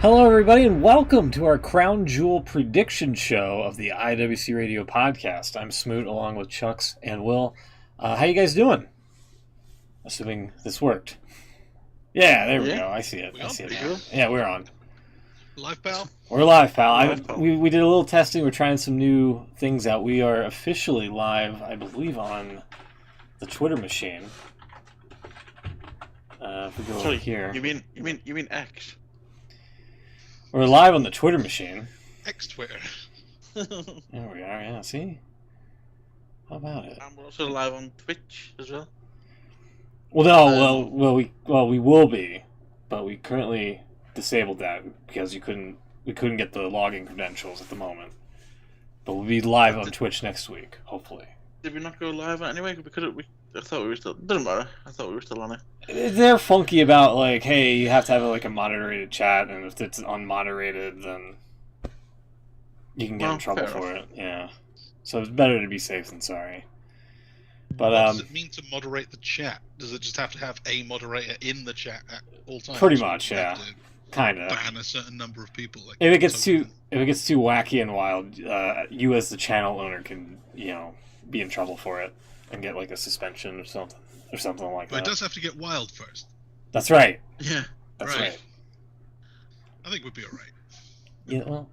Hello, everybody, and welcome to our Crown Jewel prediction show of the IWC Radio podcast. I'm Smoot, along with Chucks and Will. How you guys doing? Assuming this worked. Yeah, there we go. I see it. I see it now. Yeah, we're on. Live, pal? We're live, pal. We did a little testing. We're trying some new things out. We are officially live, I believe, on the Twitter machine. If we go over here. You mean X? We're live on the Twitter machine. X-Twitter. There we are, yeah, see? How about it? And we're also live on Twitch as well. Well, no, we will be, but we currently disabled that because we couldn't get the login credentials at the moment. But we'll be live on Twitch next week, hopefully. Did we not go live anyway? I thought we were still. Doesn't matter. I thought we were still on it. They're funky about like, hey, you have to have a moderated chat, and if it's unmoderated, then you can get in trouble for it. Yeah, so it's better to be safe than sorry. But what does it mean to moderate the chat? Does it just have to have a moderator in the chat at all times? Pretty much, yeah. Kind of. Ban a certain number of people. Like if it gets too wacky and wild, you as the channel owner can be in trouble for it and get like a suspension or something like that. But it does have to get wild first. That's right. Yeah. That's right. I think we'd be alright. Yeah. Well,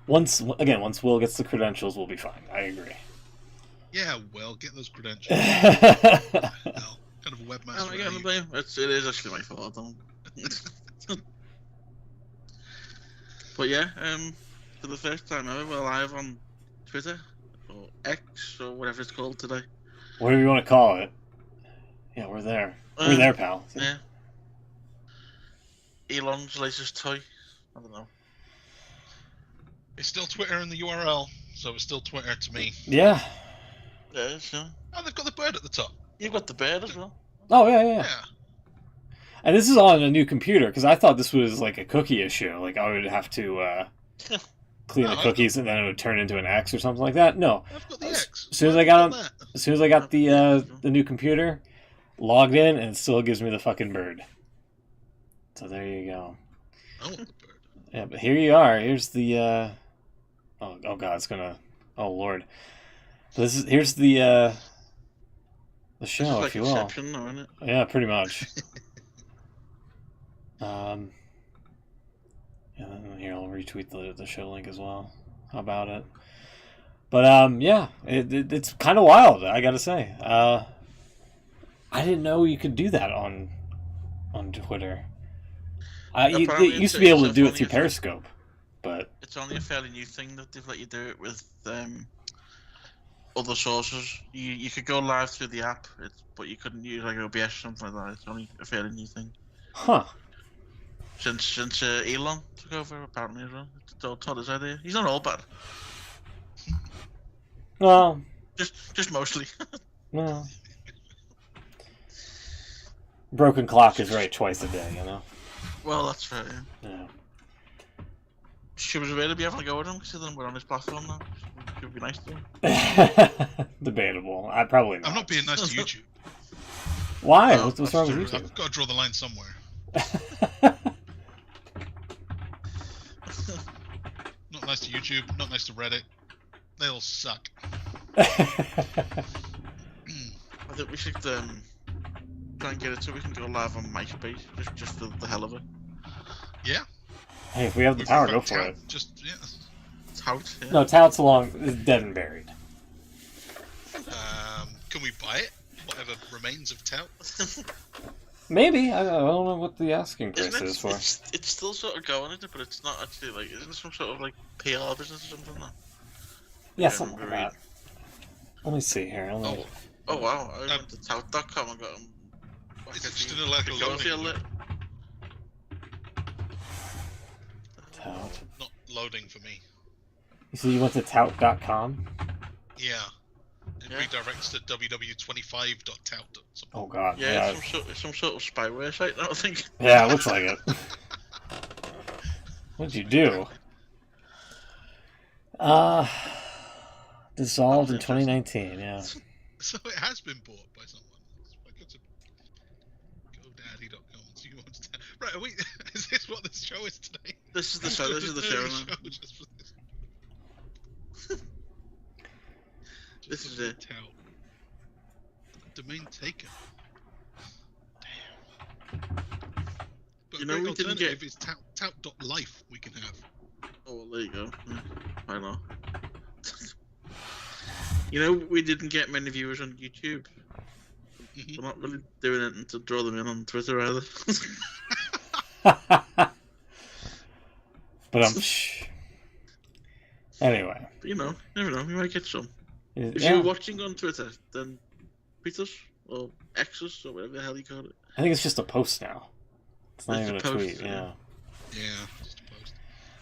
once Will gets the credentials, we'll be fine. I agree. Yeah, well, get those credentials. Hell, kind of a webmaster. I can't blame. It is actually my fault. But yeah, for the first time ever, we're live on Twitter or X or whatever it's called today. Whatever you want to call it. Yeah, we're there. We're there, pal. Yeah. Elon's latest toy. I don't know. It's still Twitter in the URL, so it's still Twitter to me. Yeah. Yeah, sure. Oh, they've got the bird at the top. You've got the bird as well. Oh, yeah. And this is on a new computer, because I thought this was like a cookie issue. Like I would have to clean the cookies and then it would turn into an X or something like that. No. I've got the X. As soon as I got the new computer, logged in, and it still gives me the fucking bird. So there you go. I want the bird. Yeah, but here you are. Here's the oh god, it's gonna. Oh lord. Here's the show, if you will. Inception, though, isn't it? Yeah, pretty much. And here I'll retweet the show link as well. How about it? But yeah, it's kind of wild, I gotta say. I didn't know you could do that on Twitter. You used to be able to do it through Periscope, but it's only a fairly new thing that they've let you do it with other sources. You could go live through the app, but you couldn't use like OBS or something like that. It's only a fairly new thing. Huh. Since Elon took over, apparently as well. It's Todd's idea. He's not all bad. Well, just mostly. Well, broken clock is right twice a day, Well, that's fair. Yeah. Should we really be having a go with him considering we're on this platform now? Should be nice to him. Debatable. I probably not. I'm not being nice to YouTube. Why? What's wrong with YouTube? I've got to draw the line somewhere. Not nice to YouTube, not nice to Reddit. They all suck. I think we should try and get it so we can go live on MySpace, just for the hell of it. Yeah. Hey, if we have the power, go for it. Just, yeah. Tout, yeah. No, Tout's dead and buried. Can we buy it? Whatever remains of Tout? Maybe. I don't know what the asking price is for. It's still sort of going, isn't it? But it's not actually like, isn't it some sort of like PR business or something? Yeah, something like that. Let me see here. Oh wow! I went to tout.com and got them. It's still like a loading. Tout. Not loading for me. So you went to tout.com? Yeah. It redirects to www.25.tout. Oh god. Yeah, it's some sort of spyware site, I don't think. Yeah, it looks like it. What'd you do? Dissolved in 2019, yeah. So it has been bought by someone. I go to GoDaddy.com and see who wants to... Right, are we... Is this That's what this show is today. This is the show. This is the show. Now. Just for this. This is it. Tout. Domain taken. Damn. But You know, a great we didn't alternative get- is tout.life we can have. Oh, well, there you go. Yeah, why not? You know, we didn't get many viewers on YouTube. Mhm. We're not really doing it to draw them in on Twitter either. But anyway. But, you know, you never know. We might get some. If Yeah. you're watching on Twitter, then tweet us or X us or whatever the hell you call it. I think it's just a post now. It's not It's even a a post, tweet. yeah. Yeah. Yeah, just a post.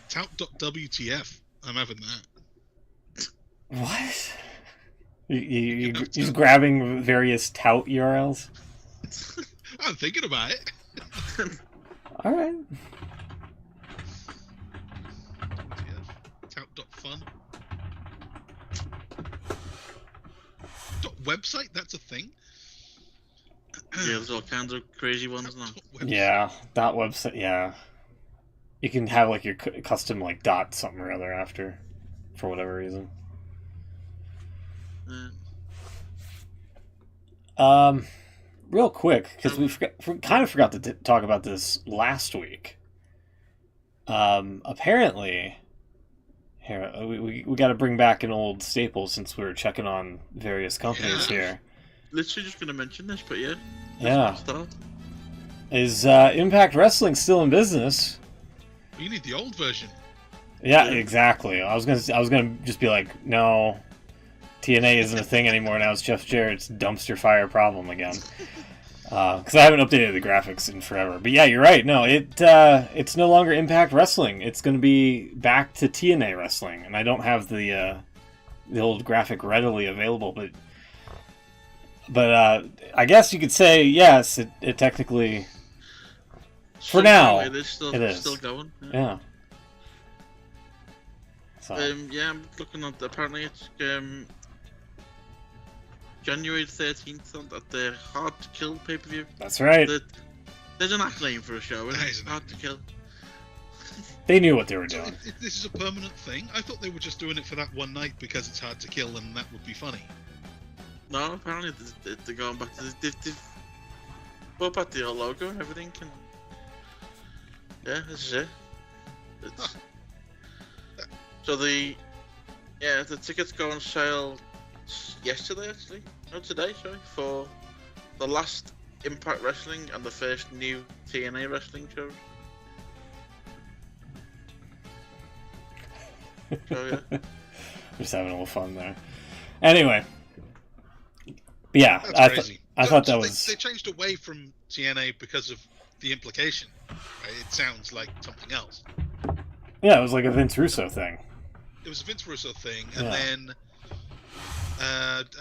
Tout.wtf. I'm having that. What? You're just grabbing various tout URLs? I'm thinking about it. All right. Tout.fun. .website? That's a thing? Yeah, there's all kinds of crazy ones now. .website. Yeah, dot website. Yeah, you can have like your custom like dot something or other after, for whatever reason. Yeah. Real quick, because we kind of forgot to talk about this last week. Apparently, here we got to bring back an old staple since we were checking on various companies Yeah. here. Literally just gonna mention this, but yeah. Yeah. Start. Is Impact Wrestling still in business? You need the old version. Yeah, Yeah. exactly. I was gonna just be like, no, TNA isn't a thing anymore now. It's Jeff Jarrett's dumpster fire problem again. Because I haven't updated the graphics in forever. But yeah, you're right. No, it's no longer Impact Wrestling. It's going to be back to TNA Wrestling, and I don't have the old graphic readily available. But I guess you could say yes. It technically, for now, it is still, it is. still going. yeah. So Yeah, I'm looking at. Apparently, it's January 13th at the Hard to Kill pay-per-view. that's right. There's an acronym for a show, isn't That it? is an Hard to Kill. They knew what they were So doing. if this is a permanent thing, I thought they were just doing it for that one night because it's hard to kill and that would be funny. No, apparently they're going back to they've brought back the old logo and everything. And yeah, this is it. It's... So the tickets go on sale yesterday, actually. No, today, sorry, for the last Impact Wrestling and the first new TNA Wrestling shows. So yeah. Just having a little fun there. Anyway, yeah, That's crazy. I thought So that was They changed away from TNA because of the implication. Right? It sounds like something else. yeah, it was like a Vince Russo thing. It was a Vince Russo thing, and Yeah. then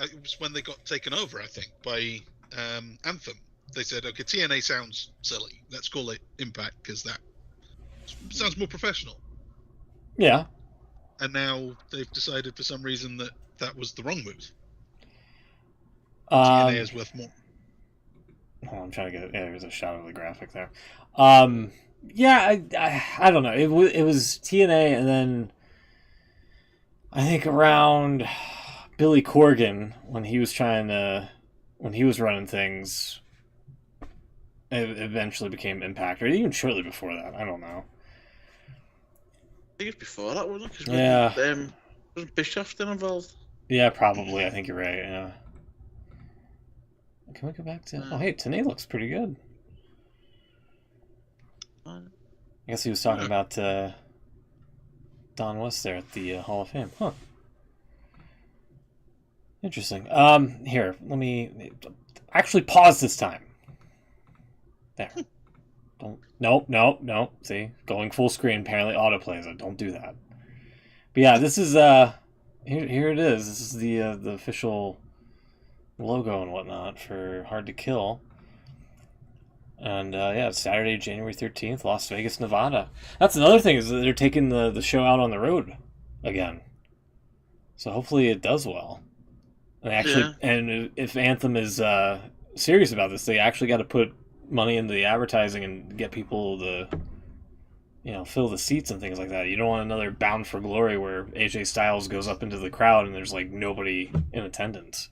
it was when they got taken over, I think, by Anthem. They said, okay, TNA sounds silly. Let's call it Impact because that sounds more professional. Yeah, And now they've decided for some reason that that was the wrong move. um, TNA is worth more. I'm trying to get. Yeah, there's a shot of the graphic there. Yeah, I don't know. It was TNA, and then I think around Billy Corgan when he was running things, it eventually became Impact, or even shortly before that. I don't know. I think it's before that, wasn't it? 'Cause Yeah. wasn't Bischoff still involved? Yeah, probably. I think you're right. Yeah. Can we go back to? Oh, hey, Tanay looks pretty good. I guess he was talking about Don West there at the Hall of Fame. Huh. Interesting. Here, let me actually pause this time. There. Don't. No. See, going full screen apparently autoplays it. Don't do that. But yeah, this is here it is. This is the official logo and whatnot for Hard to Kill. And yeah, it's Saturday, January 13th, Las Vegas, Nevada. That's another thing, is that they're taking the show out on the road again. So hopefully it does well. And actually, and if Anthem is serious about this, they actually got to put money into the advertising and get people to fill the seats and things like that. You don't want another Bound for Glory where AJ Styles goes up into the crowd and there's like nobody in attendance.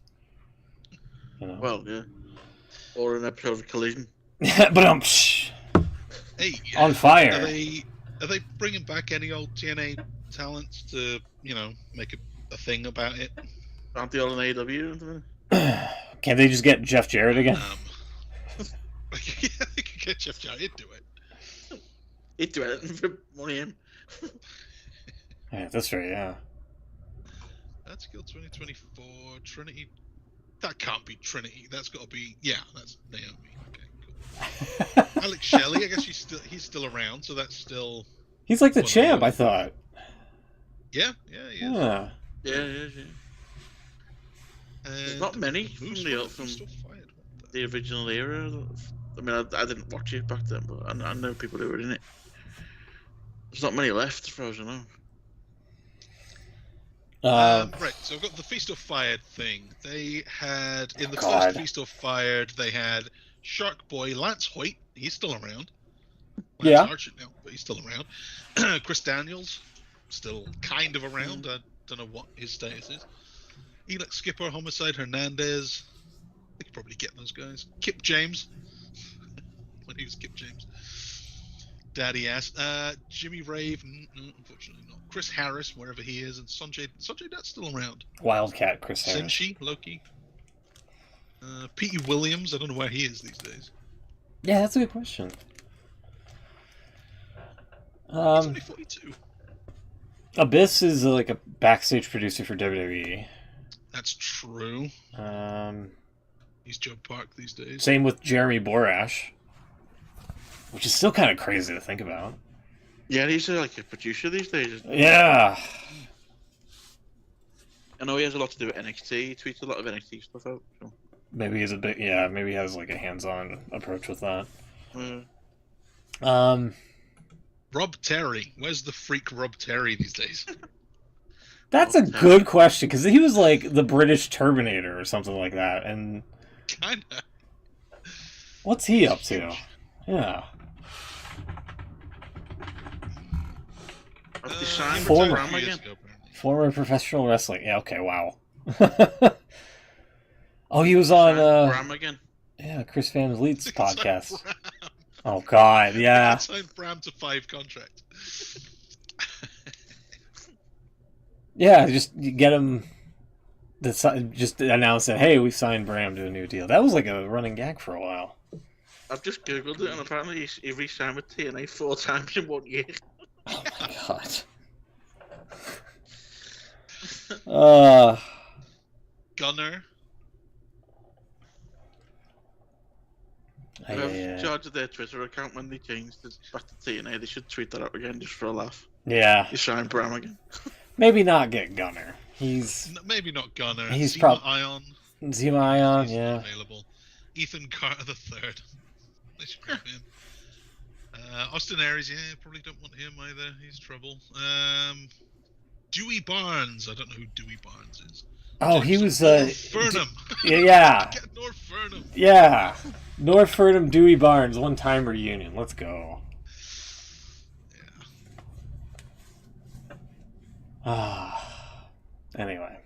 Well, yeah. Or an episode of Collision. But Hey, on fire. Are they bringing back any old TNA talents to make a thing about it? Aren't they all in AEW? Can't they just get Jeff Jarrett again? Yeah, they could get Jeff Jarrett. He'd do it. He'd do anything for money in. Yeah, that's right. Yeah. That's Guild 2024 Trinity. That can't be Trinity. That's got to be that's Naomi. Okay, cool. Alex Shelley. I guess he's still around, so that's still. He's like the champ, I thought. Yeah, he is. Yeah. There's not many from the original era. I mean, I didn't watch it back then, but I know people who were in it. There's not many left, as far as I know. Right, so I've got the Feast of Fired thing. They had, in the first Feast of Fired, they had Shark Boy Lance Hoyt. He's still around. Lance Archer now, but he's still around. Chris Daniels, still kind of around. I don't know what his status is. Elix Skipper, Homicide Hernandez. I could probably get those guys. Kip James. When he was Kip James. Daddy ass. Jimmy Rave. Unfortunately not. Chris Harris, wherever he is. And Sanjay Dutt's still around. Wildcat Chris Harris. Senshi, Loki. Petey Williams. I don't know where he is these days. Yeah, that's a good question. He's only 42. Abyss is like a backstage producer for WWE. That's true. He's Joe Park these days. Same with Jeremy Borash, which is still kind of crazy to think about. Yeah, he's like a producer these days. Yeah. I know he has a lot to do with NXT. He tweets a lot of NXT stuff out. So. Maybe he's maybe he has like a hands-on approach with that. Rob Terry. Where's the freak Rob Terry these days? That's a good question, because he was like the British Terminator or something like that, and kinda. What's he up to? Yeah. Former professional wrestling. Yeah. Okay. Wow. Oh, he was on. Bram again. Yeah, Chris Van Vliet's podcast. Oh God, yeah. Signed Bram to 5 contract. Yeah, just get him. Just announce that, hey, we've signed Bram to a new deal. That was like a running gag for a while. I've just googled it, and apparently he re-signed with TNA 4 times in 1 year. Oh my God. Gunner. Whoever's in charge of their Twitter account when they changed it back to TNA, they should tweet that out again just for a laugh. Yeah. You signed Bram again. Maybe not get Gunner. Maybe not Gunner. He's Zema Ion. Zema Ion, He's yeah. Available. Ethan Carter III. They should grab him. Austin Aries, probably don't want him either. He's trouble. Dewey Barnes. I don't know who Dewey Barnes is. Oh, he was Furnham. Yeah. Get North Furnham. Yeah. North Furnham, Dewey Barnes, one-time reunion. Let's go. Anyway.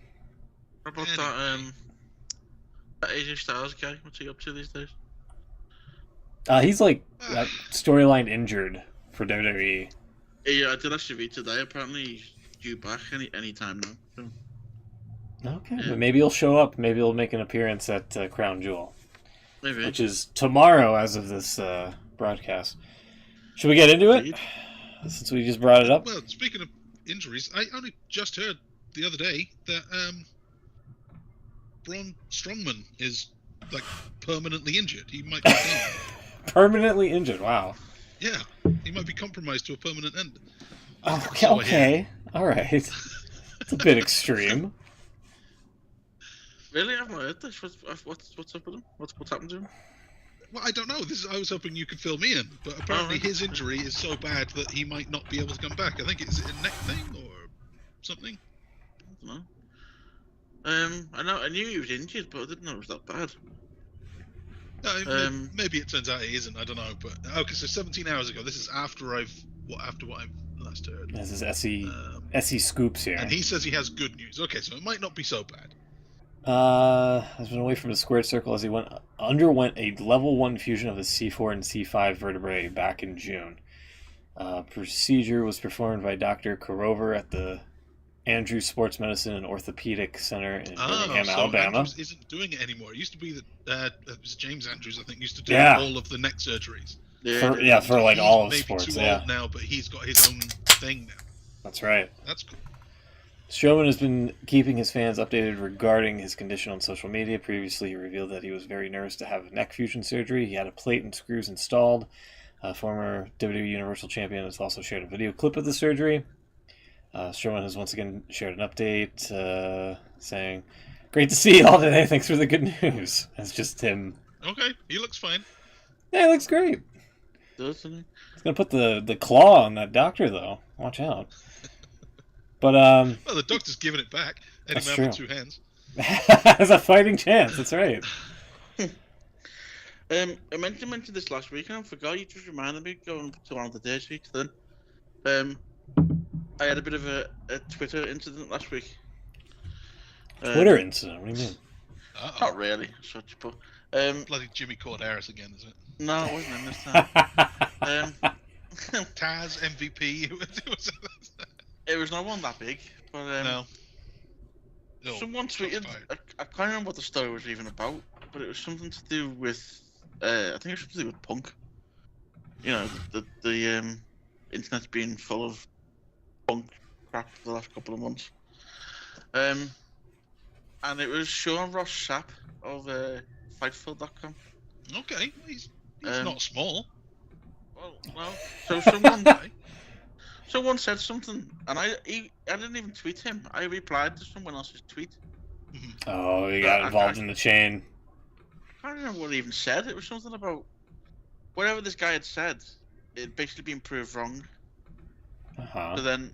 What about that AJ Styles guy? What's he up to these days? He's like storyline injured for WWE. Yeah, I did actually read today. Apparently he's due back any time now. So. Okay, but maybe he'll show up. Maybe he'll make an appearance at Crown Jewel. Maybe. Which is tomorrow as of this broadcast. Should we get into it? Since we just brought it up. Well, speaking of injuries, I only just heard the other day that Braun Strowman is like permanently injured. He might be permanently injured. Wow. Yeah, he might be compromised to a permanent end. Okay. All right. It's a bit extreme. Really? I've not heard this. What's up with him? What's happened to him? Well, I don't know. I was hoping you could fill me in, but apparently his injury is so bad that he might not be able to come back. I think it's a neck thing or something. I don't know. I knew he was injured, but I didn't know it was that bad. No, maybe it turns out he isn't. I don't know. But okay, so 17 hours ago. This is after I've after what I've last heard. This is SE Scoops here. And he says he has good news. Okay, so it might not be so bad. Has been away from the squared circle as he underwent a level 1 fusion of his C4 and C5 vertebrae back in June. Procedure was performed by Dr. Carover at the Andrews Sports Medicine and Orthopedic Center in Birmingham, Alabama. Andrews isn't doing it anymore. It used to be that it was James Andrews, I think, used to do all of the neck surgeries. For like all of maybe sports. Too old now, but he's got his own thing now. That's right. That's cool. Strowman has been keeping his fans updated regarding his condition on social media. Previously, he revealed that he was very nervous to have neck fusion surgery. He had a plate and screws installed. Former WWE Universal Champion has also shared a video clip of the surgery. Strowman has once again shared an update saying, "Great to see you all today. Thanks for the good news." It's just him. Okay, he looks fine. Yeah, he looks great. Doesn't he? He's going to put the claw on that doctor, though. Watch out. But, well, the doctor's giving it back. Any That's man true. with 2 hands. Has a fighting chance. That's right. I meant to mention this last week and I forgot. You just reminded me going to one of the day sheets then. I had a bit of a Twitter incident last week. Twitter incident? What do you mean? Not really, such, but bloody Jimmy Corderas again, is it? No, it wasn't in this time. Taz MVP. It was not one that big, but no. Someone tweeted. I can't remember what the story was even about, but it was something to do with. I think it was something to do with punk. You know, the internet's been full of punk crap for the last couple of months. And it was Sean Ross Sapp of Fightful.com. Okay, he's not small. Well, no. So someone said something, and I didn't even tweet him. I replied to someone else's tweet. Oh, you got involved in the chain. I can't remember what he even said. It was something about whatever this guy had said. It basically been proved wrong. So then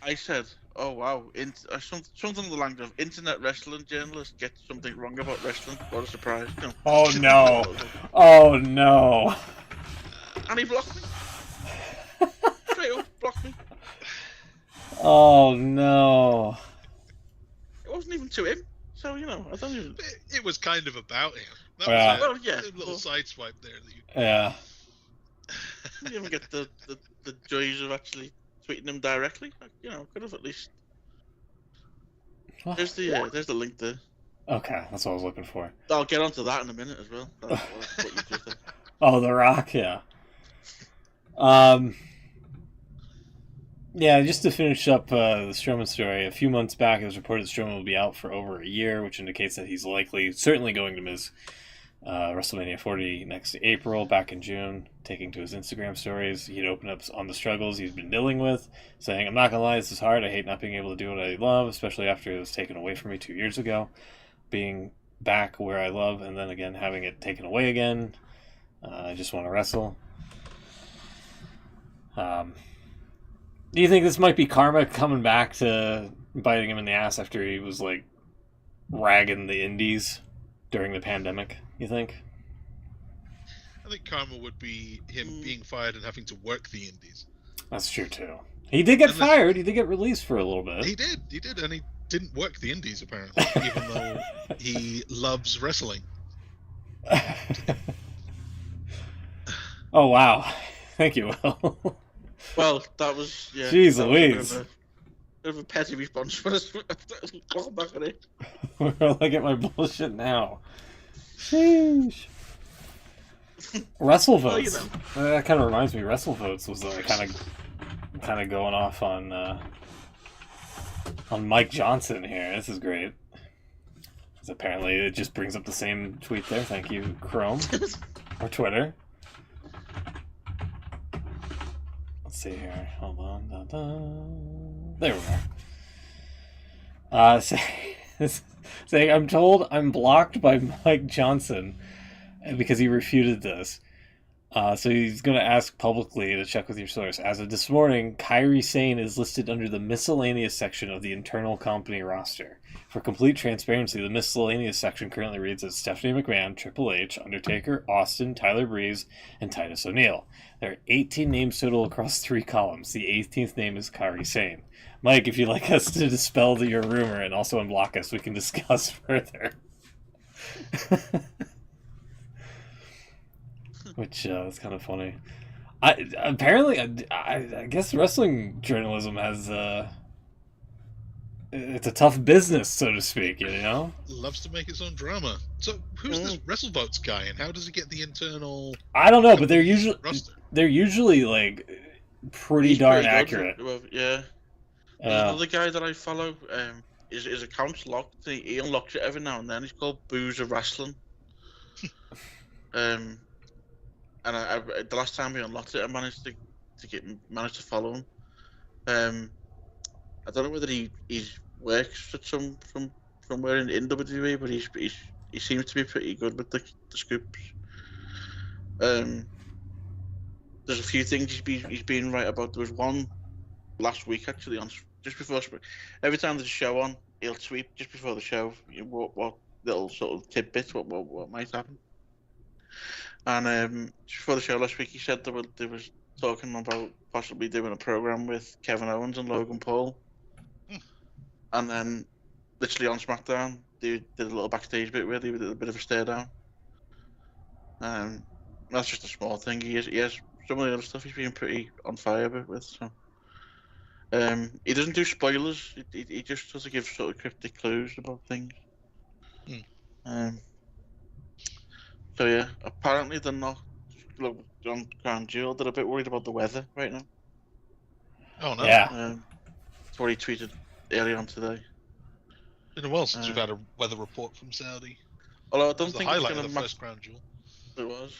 I said, "Oh wow!" Something along the lines of "Internet wrestling journalists get something wrong about wrestling. What a surprise!" You know. Oh no! Oh no! And he blocked me. Straight up blocked me. Oh no! It wasn't even to him, so you know I don't even. It was kind of about him. That was a little side swipe there. Yeah. You didn't even get the joys of actually tweeting him directly. You know, could have at least. There's the link there. Okay, that's what I was looking for. I'll get onto that in a minute as well. That's what you just said. Oh, The Rock, yeah. Yeah, just to finish up the Strowman story, a few months back it was reported Strowman will be out for over a year, which indicates that he's certainly going to miss WrestleMania 40 next April. Back in June, taking to his Instagram stories, he'd open up on the struggles he's been dealing with, saying, "I'm not going to lie, this is hard. I hate not being able to do what I love, especially after it was taken away from me 2 years ago. Being back where I love and then again having it taken away again. I just want to wrestle." Do you think this might be karma coming back to biting him in the ass after he was like ragging the indies during the pandemic, you think? I think karma would be him being fired and having to work the indies. That's true too. He did get fired. He did get released for a little bit. He did, and he didn't work the indies apparently, even though he loves wrestling. Oh wow! Thank you, Will. Well, that was Jeez Louise. A bit of a petty response for us. Welcome back on it. Look at my bullshit now. Sheesh. Wrestle Votes. Well, that kind of reminds me. Wrestle Votes was kind of going off on Mike Johnson here. This is great. Because apparently it just brings up the same tweet there. Thank you, Chrome or Twitter. Let's see here. Hold on. Da, da. There we are. Saying, "I'm told I'm blocked by Mike Johnson because he refuted this. So he's going to ask publicly to check with your source. As of this morning, Kairi Sane is listed under the miscellaneous section of the internal company roster. For complete transparency, the miscellaneous section currently reads as Stephanie McMahon, Triple H, Undertaker, Austin, Tyler Breeze, and Titus O'Neil. There are 18 names total across 3 columns. The 18th name is Kairi Sane. Mike, if you'd like us to dispel your rumor and also unblock us, we can discuss further. Which is kind of funny. I guess wrestling journalism has it's a tough business, so to speak. You know, loves to make its own drama. So who's this WrestleVotes guy, and how does he get the internal? I don't know, but they're usually like He's darn pretty accurate. Well, yeah. Another guy that I follow, his account's locked. He unlocks it every now and then. He's called Boozer Wrestling. And I the last time he unlocked it, I managed to follow him. I don't know whether he works at somewhere in WWE, but he seems to be pretty good with the scoops. There's a few things he's been right about. There was one last week actually on just before. Every time there's a show on, he'll tweet just before the show what little sort of tidbits what might happen. And just before the show last week, he said they was talking about possibly doing a program with Kevin Owens and Logan Paul. And then, literally on SmackDown, they did a little backstage bit where they did a bit of a stare down. That's just a small thing. He has some of the other stuff he's been pretty on fire with. So, he doesn't do spoilers. He just does give sort of cryptic clues about things. So yeah, apparently they're not. Look, John Crown Jewel, they're a bit worried about the weather right now. Oh no! Yeah, that's what he tweeted early on today. Been a while since we've had a weather report from Saudi. Although I don't think it's going to matter. First Crown Jewel. It was.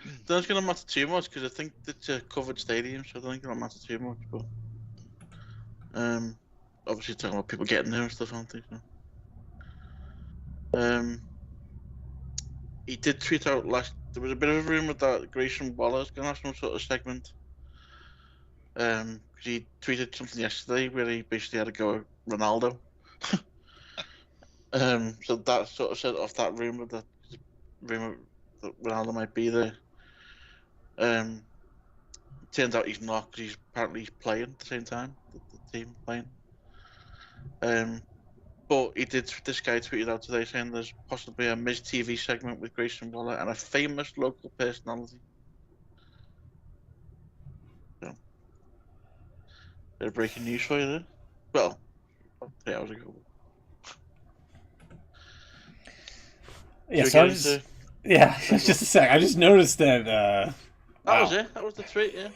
I don't think it's going to matter too much because I think it's a covered stadium, so I don't think it'll matter too much. But obviously talking about people getting there and stuff, aren't they? So. He did tweet out there was a bit of a rumour that Grayson Waller's going to have some sort of segment. He tweeted something yesterday where he basically had to go at Ronaldo. So that sort of set off that rumour that Ronaldo might be there. Turns out he's not, because he's playing at the same time, the team playing. But this guy tweeted out today saying there's possibly a Miz TV segment with Grayson Waller and a famous local personality. So, bit of breaking news for you there. Well, 3 hours ago. Yeah, so just a sec. I just noticed that. That was it. That was the tweet, yeah.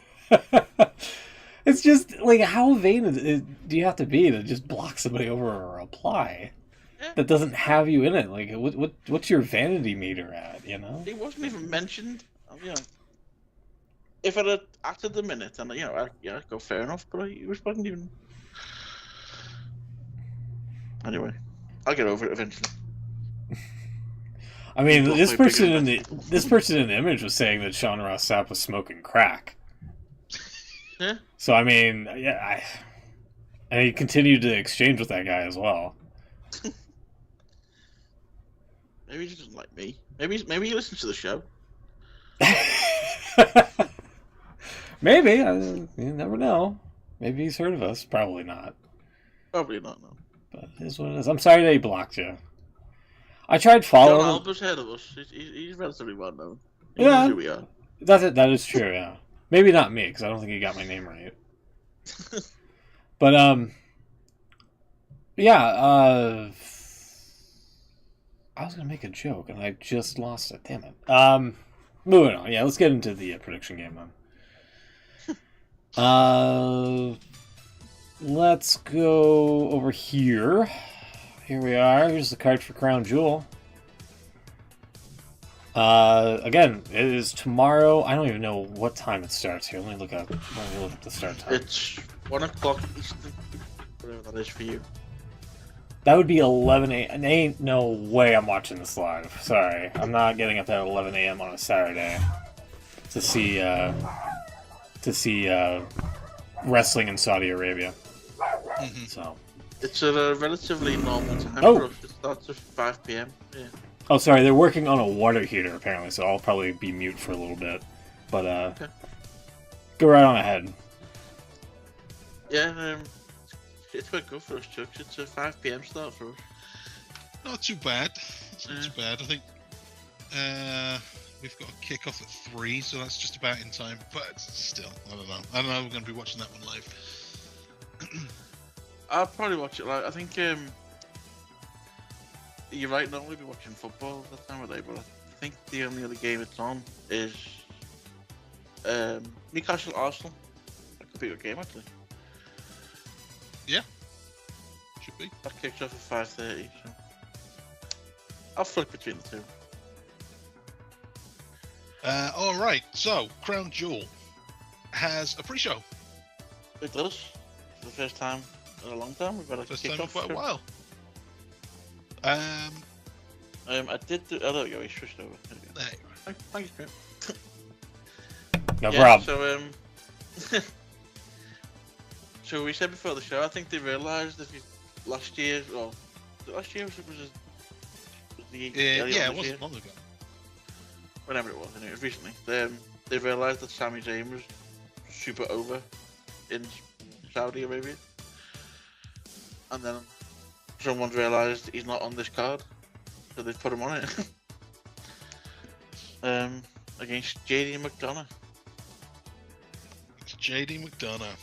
It's just like, how vain do you have to be to just block somebody over a reply that doesn't have you in it? Like, what's your vanity meter at? You know, he wasn't even mentioned. You know, if I'd have acted the minute, and I'd go fair enough. But he wasn't even. Anyway, I'll get over it eventually. I mean, this person in the image was saying that Sean Ross Sapp was smoking crack. Yeah. So I mean, yeah, and he continued to exchange with that guy as well. Maybe he doesn't like me. Maybe he listens to the show. Maybe you never know. Maybe he's heard of us. Probably not. Probably not. No. But it is what it is. I'm sorry that he blocked you. I tried following. John Alba's heard of us. He's relatively well known. He Yeah, knows who we are. That is true. Yeah. Maybe not me, because I don't think he got my name right. But, yeah, I was going to make a joke, and I just lost it. Damn it. Moving on. Yeah, let's get into the prediction game, then. Let's go over here. Here we are. Here's the card for Crown Jewel. Again, it is tomorrow. I don't even know what time it starts here. Let me look up the start time. It's 1 o'clock Eastern, whatever that is for you. That would be 11 a.m. Ain't no way I'm watching this live. Sorry, I'm not getting up at 11 a.m. on a Saturday. to see wrestling in Saudi Arabia. Mm-hmm. So It's at a relatively normal time Oh. for us. It starts at 5 p.m. Yeah. Oh, sorry, they're working on a water heater apparently, so I'll probably be mute for a little bit. But Okay. go right on ahead. Yeah, it's quite good for us, Chuck. It's a 5 p.m. start for us. Not too bad. It's not too bad. I think we've got a kick-off at 3, so that's just about in time. But still, I don't know. I don't know. We're going to be watching that one live. I'll probably watch it live. I think you're right. Normally be watching football at that time of day, but I think the only other game it's on is Newcastle Arsenal. That could be a good game actually. Should be. That kicks off at 5:30. So I'll flip between the two. All right. So, Crown Jewel has a pre-show. It does. For the first time in a long time, we've got a First time in kickoff. quite a show. while. I did. Oh, there we go. He switched over. There we go. There you are. Thanks, Graham. No Yeah, problem. So so we said before the show, I think they realised that last year, well, last year was the early on Yeah, this it wasn't year? long ago. Whenever it was, anyway, it was recently. They realised that Sami Zayn was super over in Saudi Arabia, and then someone's realised he's not on this card, so they've put him on it. Against JD McDonough. It's JD McDonough,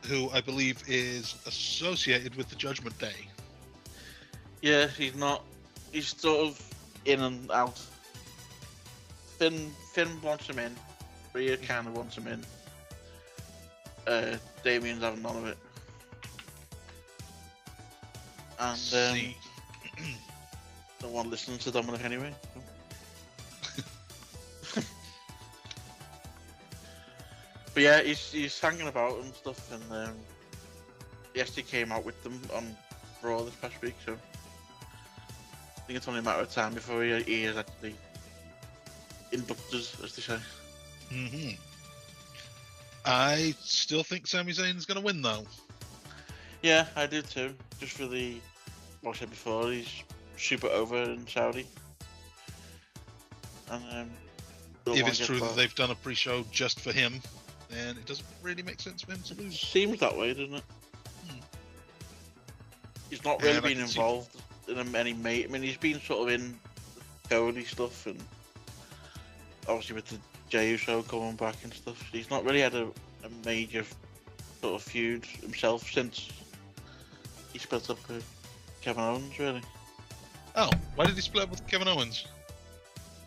who I believe is associated with the Judgment Day. Yeah, he's not. He's sort of in and out. Finn wants him in. Rhea kind of wants him in. Damien's having none of it. And See. no one listens to Dominic anyway. But yeah, he's hanging about and stuff, and he actually came out with them on Raw this past week, so I think it's only a matter of time before he is actually inducted, as they say. Mm-hmm. I still think Sami Zayn's going to win, though. Yeah, I do too. Just for what I said before, he's super over in Saudi. And If it's true that they've done a pre-show just for him, then it doesn't really make sense for him to lose. Seems that way, doesn't it? He's not really been involved in any mate. I mean, he's been sort of in Cody stuff, and obviously with the Jey Uso coming back and stuff. He's not really had a major sort of feud himself since he split up with Kevin Owens, really. Oh, why did he split up with Kevin Owens?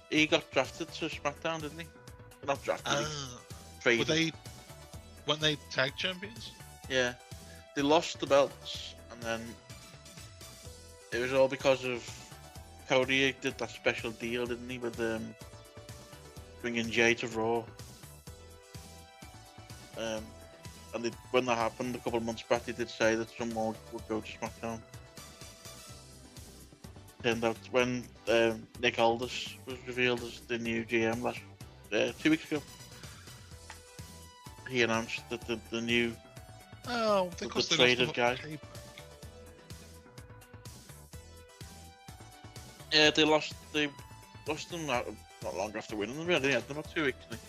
He got drafted to SmackDown, didn't he? Not drafted. Were weren't they tag champions? Yeah, they lost the belts, and then it was all because of Cody did that special deal, didn't he, with bringing Jay to Raw. And when that happened a couple of months back, they did say that someone would go to SmackDown. Turned out when Nick Aldis was revealed as the new GM 2 weeks ago, he announced that the new because the they traded lost guy. Payback. Yeah, they lost them not long after winning them. Really, had them about 2 weeks. I think.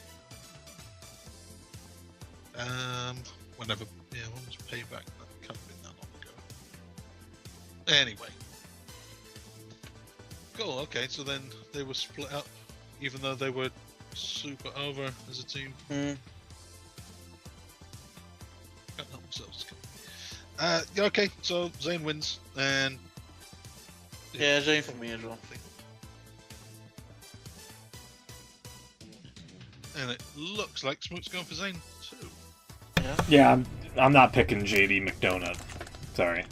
Whenever, when was Payback? That can't have been that long ago. Anyway. Cool, okay, so then they were split up, even though they were super over as a team. Can't help themselves. Yeah, okay, so Zayn wins, and... Yeah, Zayn for me as well. And it looks like Smoke's going for Zayn too. Yeah, I'm not picking JD McDonough. Sorry.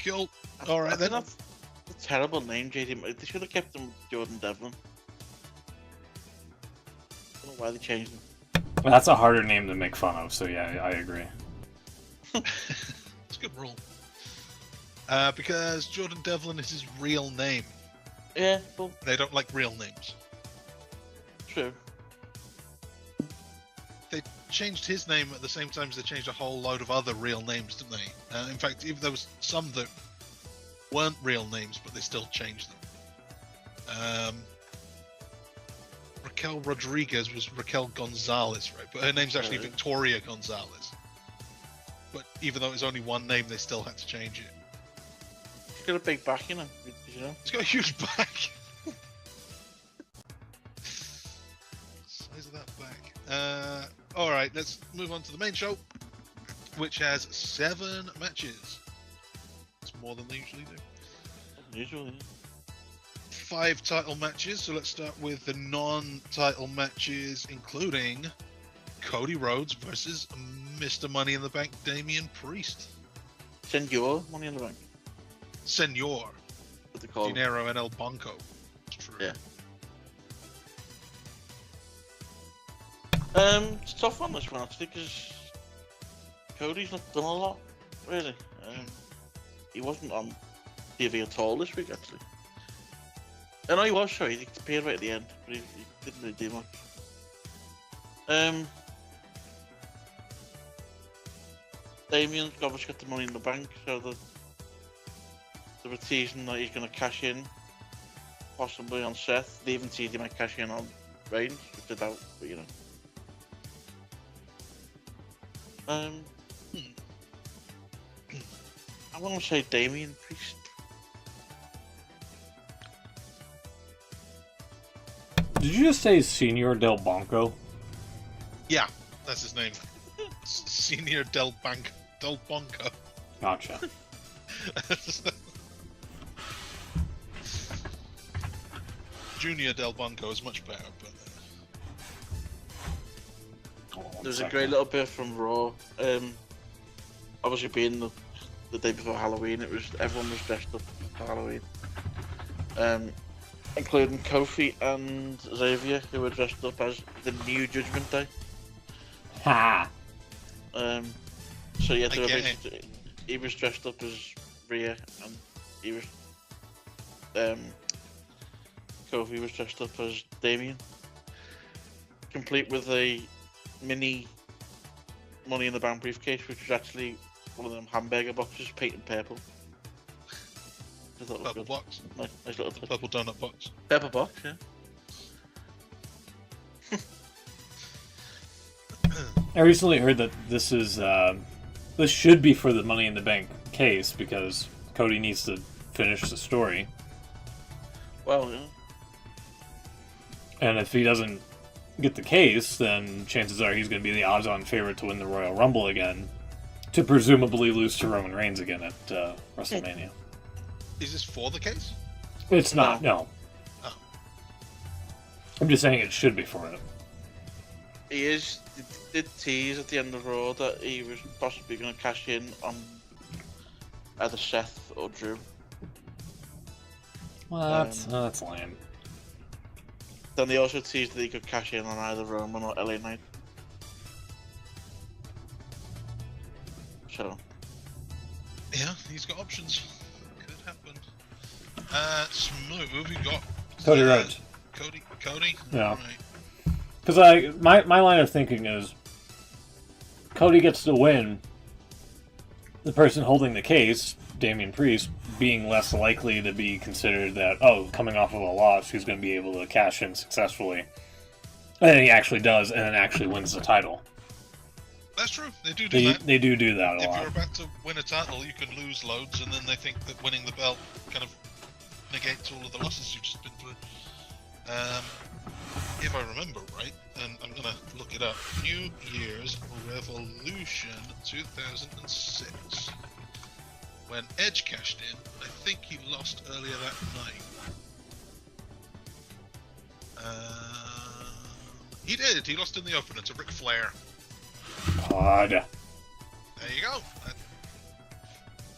Cool. All right then. That's a terrible name, JD. They should have kept him Jordan Devlin. I don't know why they changed him. Well, that's a harder name to make fun of, so yeah, I agree. It's a good rule. Because Jordan Devlin is his real name. Yeah, well, They don't like real names. true. They changed his name at the same time as they changed a whole load of other real names, didn't they? In fact, even there was some that weren't real names, but they still changed them. Raquel Rodriguez was Raquel Gonzalez, right? But her name's actually Victoria Gonzalez. But even though it was only one name, they still had to change it. She's got a big back, you know. Did you know? It's got a huge back. Size of that back. Alright, let's move on to the main show, which has 7 matches. It's more than they usually do. Usually. 5 title matches, so let's start with the non-title matches, including Cody Rhodes versus Mr. Money in the Bank, Damian Priest. Senor Money in the Bank. Senor. What they call him. Dinero and El Banco. It's true. Yeah. It's a tough one, this one, actually, because Cody's not done a lot, really. He wasn't on TV at all this week, actually. I know he was, sorry, he appeared right at the end, but he didn't really do much. Damien's obviously got the Money in the Bank, so they were teasing that he's going to cash in, possibly on Seth. They even teased he might cash in on Reigns, which I doubt, but you know. I want to say Damian Priest. Did you just say Senor Del Banco? Yeah, that's his name. Senior Del Banco. Gotcha. Junior Del Banco is much better, but There's a great little bit from Raw. Obviously, being the day before Halloween, everyone was dressed up for Halloween, including Kofi and Xavier, who were dressed up as the New Judgment Day. Ha! So yeah, he was dressed up as Rhea, and he was Kofi was dressed up as Damien, complete with a mini Money in the Bank briefcase, which was actually one of them hamburger boxes painted purple. purple box. Nice little touch. Purple donut box. Purple box, yeah. I recently heard that this should be for the Money in the Bank case because Cody needs to finish the story. Well, yeah. And if he doesn't get the case, then chances are he's going to be the odds-on favorite to win the Royal Rumble again, to presumably lose to Roman Reigns again at WrestleMania. Is this for the case? It's not, no. Oh. I'm just saying it should be for it. He did tease at the end of Raw that he was possibly going to cash in on either Seth or Drew. Well, that's lame. Then they also teased that he could cash in on either Roman or LA Knight. So. Yeah, he's got options. Could happen. Smooth, we got Cody Rhodes. Cody? Yeah. Right. Because my line of thinking is Cody gets to win, the person holding the case, Damian Priest, being less likely to be considered that, coming off of a loss, he's going to be able to cash in successfully. And then he actually does, and then actually wins the title. That's true. They do that. They do that a If lot. you're about to win a title, you can lose loads, and then they think that winning the belt kind of negates all of the losses you've just been through. If I remember right, and I'm going to look it up, New Year's Revolution 2006. When Edge cashed in, I think he lost earlier that night. He did. He lost in the opener to Ric Flair. God. There you go.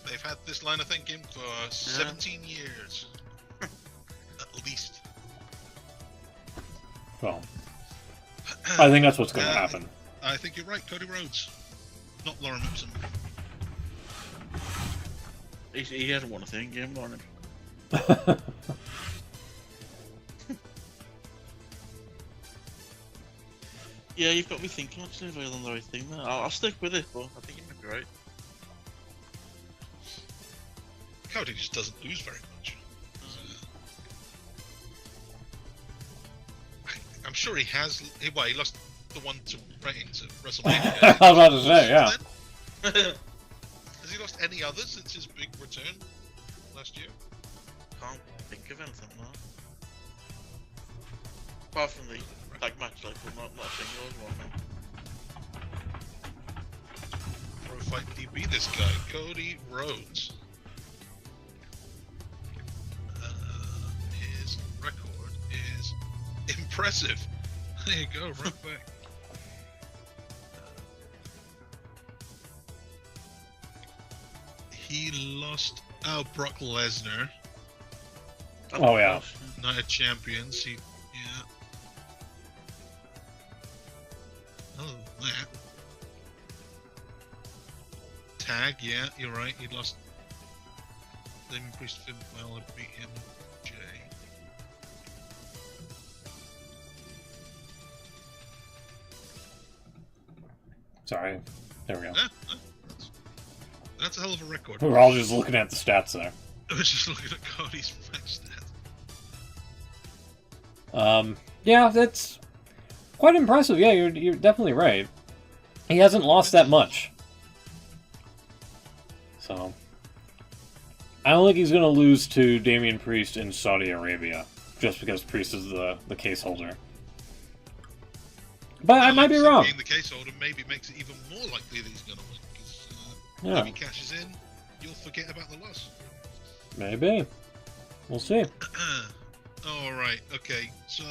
They've had this line of thinking for 17 years. At least. Well, I think that's what's going to happen. I think you're right, Cody Rhodes. Not Lauren Mipson. He hasn't won a thing, game on him. Yeah, you've got me thinking actually if I've done the right thing there. I'll stick with it, but I think you might be right. Cody just doesn't lose very much. I'm sure he has. Well, he lost the one to Reigns at WrestleMania. I was about to say, yeah. Has he lost any others since his big return last year? Can't think of anything now. Apart from the tag match, like, not a single one. Pro Fight DB, this guy, Cody Rhodes. His record is impressive. There you go, right back. He lost. Oh, Brock Lesnar. Oh yeah. Night of Champions. Yeah. Oh, that. Tag, yeah, you're right. He lost. Damien Priest, Finn Balor beat him. Jay. Sorry. There we go. That's a hell of a record. We're all just looking at the stats there. I was just looking at Cody's match stats. Yeah, that's quite impressive. Yeah, you're definitely right. He hasn't lost that much. So I don't think he's going to lose to Damian Priest in Saudi Arabia just because Priest is the case holder. But I might be wrong. Being the case holder maybe makes it even more likely that he's going to win. Because if he cashes in, you'll forget about the loss. Maybe. We'll see. Alright, okay. So,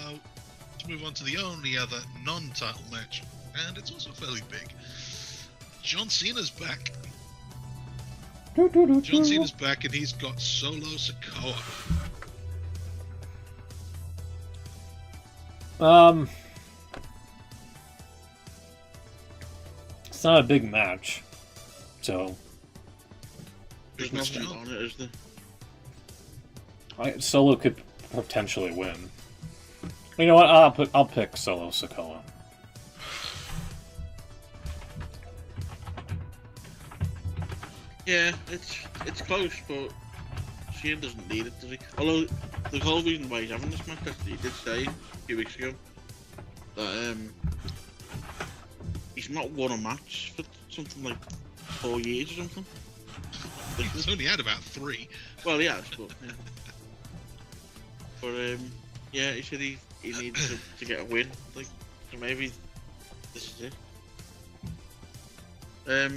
let's move on to the only other non-title match. And it's also fairly big. John Cena's back. John Cena's back and he's got Solo Sikoa. It's not a big match. So there's nothing on it, is there? Solo could potentially win. You know what? I'll pick Solo Sikoa. Yeah, it's close, but Shane doesn't need it, does he? Although the whole reason why he's having this match, actually, he did say a few weeks ago that he's not won a match for something like 4 years or something. He's only had about 3. Well, he has, but yeah. But yeah, he said he needs to get a win. Like, so maybe this is it.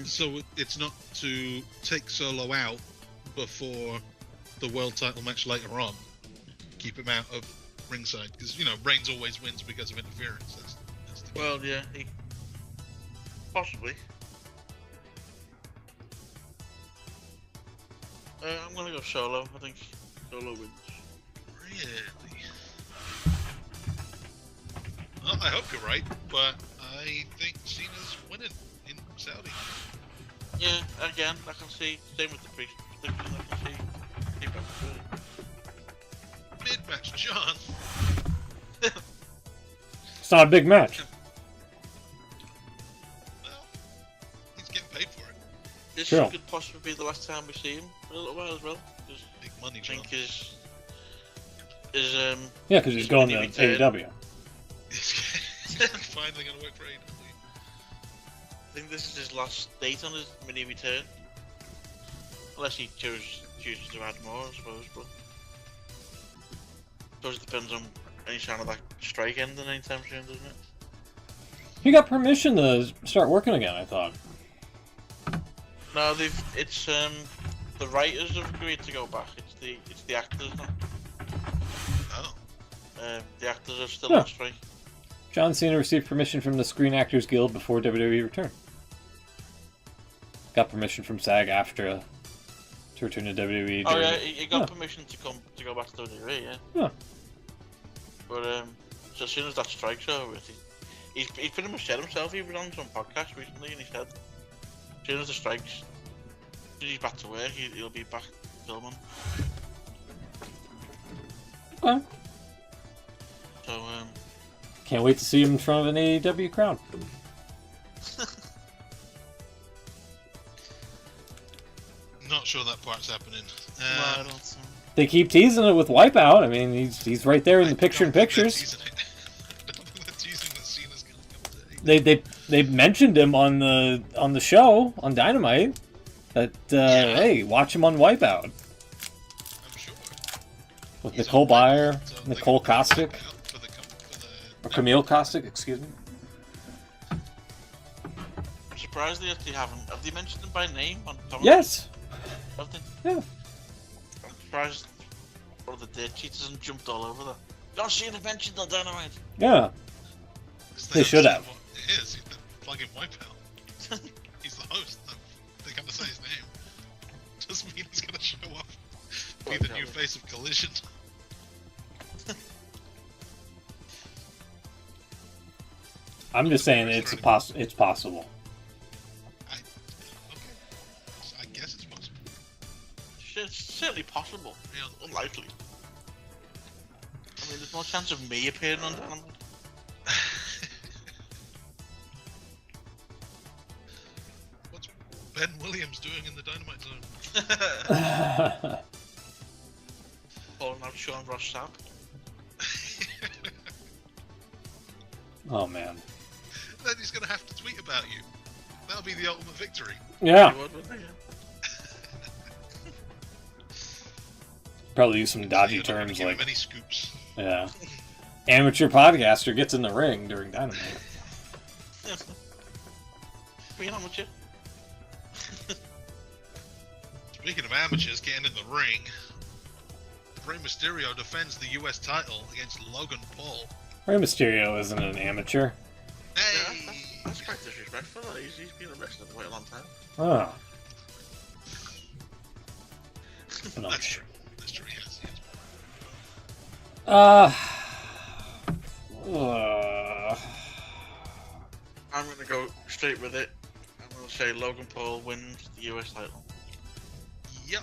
So it's not to take Solo out before the world title match later on. Keep him out of ringside because Reigns always wins because of interference. That's the well, yeah, possibly. I'm gonna go Solo. I think Solo wins. Really? Well, I hope you're right, but I think Cena's winning in Saudi. Yeah, again, I can see. Same with the Priest prediction. I can see. Mid-match, John. It's not a big match. Well, he's getting paid for it. This Sure. could possibly be the last time we see him in a little while as well. Big money, I John. think is Yeah, because he's going to AEW. He's finally going to work for AEW. I think this is his last date on his mini return. Unless he chooses to add more, I suppose, but I suppose it depends on any sign of that strike ending anytime soon, doesn't it? He got permission to start working again, I thought. No, it's the writers have agreed to go back. It's the actors now. Oh. The actors are still on strike. John Cena received permission from the Screen Actors Guild before WWE returned. Got permission from SAG-AFTRA to return to WWE. Oh yeah, he got permission to go back to WWE, yeah. Yeah. But so as soon as that strike's over, he's pretty much said himself. He was on some podcast recently, and he said, as soon as the strike's, as soon as he's back to work, he'll be back filming. Okay. So Can't wait to see him in front of an AEW crowd. Not sure that part's happening. No, I don't think. They keep teasing it with Wipeout. I mean, he's right there in the picture-in-pictures. They mentioned him on the show on Dynamite. That hey, watch him on Wipeout. I'm sure. With He's Nicole on Byer, Wipeout, so Nicole they can Kostick, for the or Camille Kostick, excuse me. I'm surprised they actually haven't. Have they mentioned him by name on commentary? Yes. Have they? Yeah. I'm surprised one of the dead cheaters hasn't jumped all over that. John Cena mentioned on Dynamite. Yeah. They should have. What it is. They're plugging Wipeout. He's the host. They gotta say his name. Doesn't mean he's gonna show up. Be the new face of Collision. I'm just saying it's possible. Okay. I guess it's possible. It's certainly possible. Yeah. Unlikely. I mean, there's no chance of me appearing on Dynamite. What's Ben Williams doing in the Dynamite Zone? Calling out Sean Ross Sapp. Oh man. Then he's gonna have to tweet about you. That'll be the ultimate victory. Yeah. They would, wouldn't they? Probably use some dodgy You're not gonna terms give him like any scoops. yeah. Amateur podcaster gets in the ring during Dynamite. Being amateur. Speaking of amateurs getting in the ring, Rey Mysterio defends the US title against Logan Paul. Rey Mysterio isn't an amateur. Hey! Yeah, that's quite disrespectful. He's been a wrestler for quite a long time. Oh. No. That's true. That's true. Yes. I'm gonna go straight with it. I'm gonna say Logan Paul wins the US title. Yep.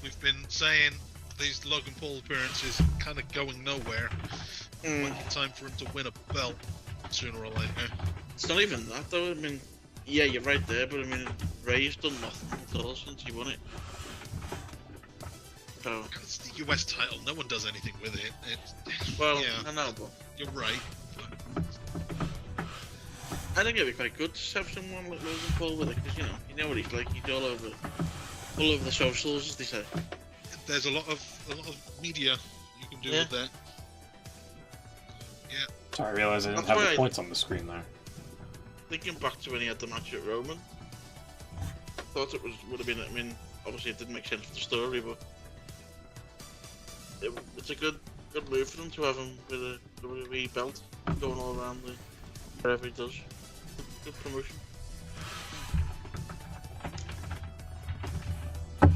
We've been saying these Logan Paul appearances kind of going nowhere. Might be time for him to win a belt sooner or later. It's not even that though. I mean, yeah, you're right there, but I mean, Ray's done nothing at all since he won it. So, It's the US title. No one does anything with it. well, yeah, I know, but you're right. I think it'd be quite good to have someone like Logan Paul with it, because you know what he's like. He's all over the socials, as they say. There's a lot of media you can do with that. Yeah. Sorry, I realized I didn't That's have the why points on the screen there. Thinking back to when he had the match at Roman, thought it would have been. I mean, obviously it didn't make sense for the story, but it's a good move for them to have him with a WWE belt going all around wherever he does. Good promotion.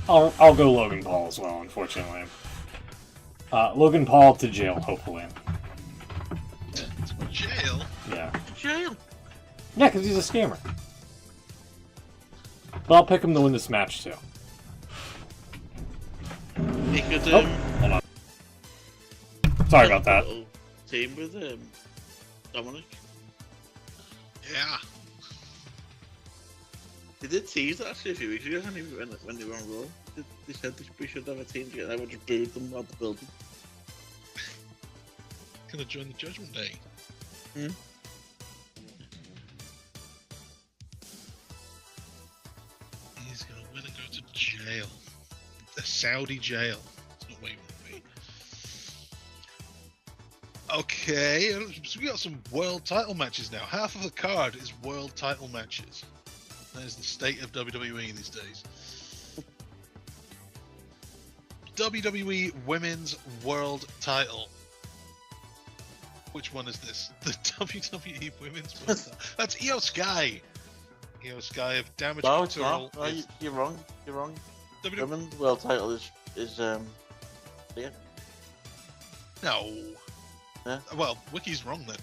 I'll go Logan Paul as well, unfortunately. Logan Paul to jail, hopefully. Jail? Yeah. Jail. Yeah, because he's a scammer. But I'll pick him to win this match, too. He could Hold on. Sorry about that. little team with Dominic. Yeah. They did tease that actually a few weeks ago when they were on Raw. They said we should have a team together. I would just booed them out the building. Gonna join the Judgment Day. He's gonna win and go to jail. A Saudi jail. That's not where you want to be. Okay, so we got some world title matches now. Half of the card is world title matches. That is the state of WWE these days. WWE Women's World Title. Which one is this? The WWE Women's World Title. That's Io Sky. Io Sky of Damage No, it's Control. not. No, you're wrong. You're wrong. WWE... Women's world title is yeah. No. Yeah. Well, Wiki's wrong then.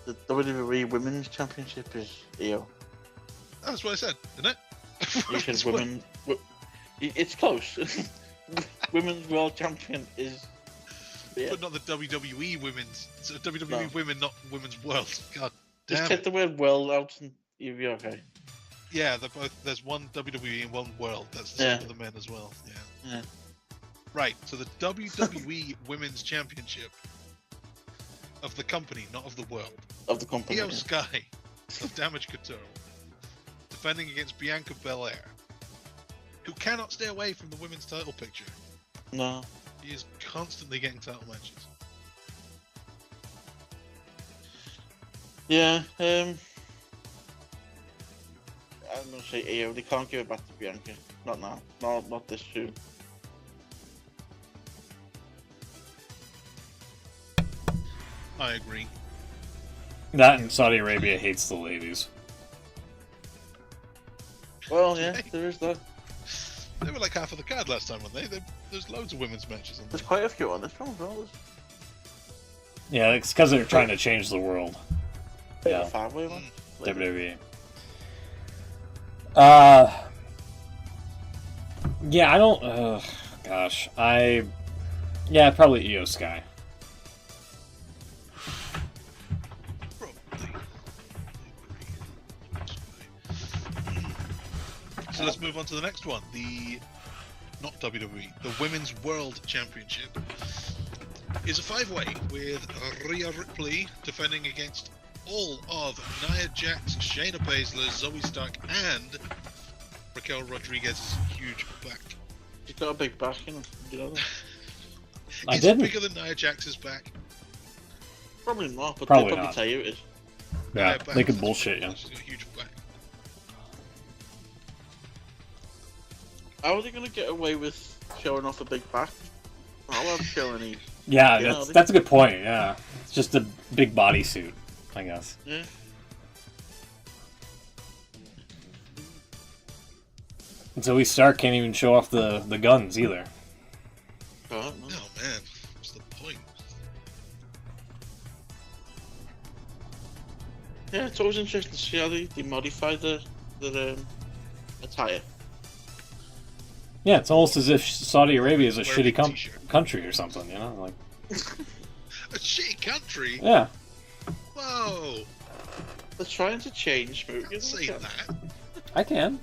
The WWE Women's Championship is Io. That's what I said, isn't it? You said It's women. It's close. Women's World Champion is Yeah. But not the WWE women's. So WWE women, not women's world. God damn. Just take the word world out and you'll be okay. Yeah, they're both. There's one WWE and one world. That's the same for the men as well. Yeah. Right. So the WWE Women's Championship of the company, not of the world. Of the company. Io Sky of Damage Couture defending against Bianca Belair, who cannot stay away from the women's title picture. No. He is constantly getting title matches. Yeah. I'm gonna say Io. They can't give it back to Bianca. Not now. Not this soon. I agree. That and Saudi Arabia hates the ladies. Well, yeah, there is that. They were like half of the card last time, weren't they? There's loads of women's matches on there. There's quite a few on this one, though. Yeah, it's because they're trying to change the world. Yeah. Five-way one. WWE. Yeah, I don't. Gosh, yeah, probably Io Sky. So let's move on to the next one. Not WWE, the Women's World Championship is a 5-way with Rhea Ripley defending against all of Nia Jax, Shayna Baszler, Zoe Stark, and Raquel Rodriguez's huge back. She's got a big back, you know that? I Is didn't. it bigger than Nia Jax's back? Probably not, but Probably they'll probably not. tell you it is. Yeah, Nia they could Jax, bullshit you. She's got a huge back. How are they going to get away with showing off a big back? Not allowed to show any. Yeah, that's a good point. Yeah, it's just a big bodysuit, I guess. Yeah. And so we Stark can't even show off the guns either. Oh, no. Oh man, what's the point? Yeah, it's always interesting to see how they modify their attire. Yeah, it's almost as if Saudi Arabia is a Wear a shitty big t-shirt. country or something, you know? Like, A shitty country? yeah. Whoa! They're trying to change movies. Can't say that. I can.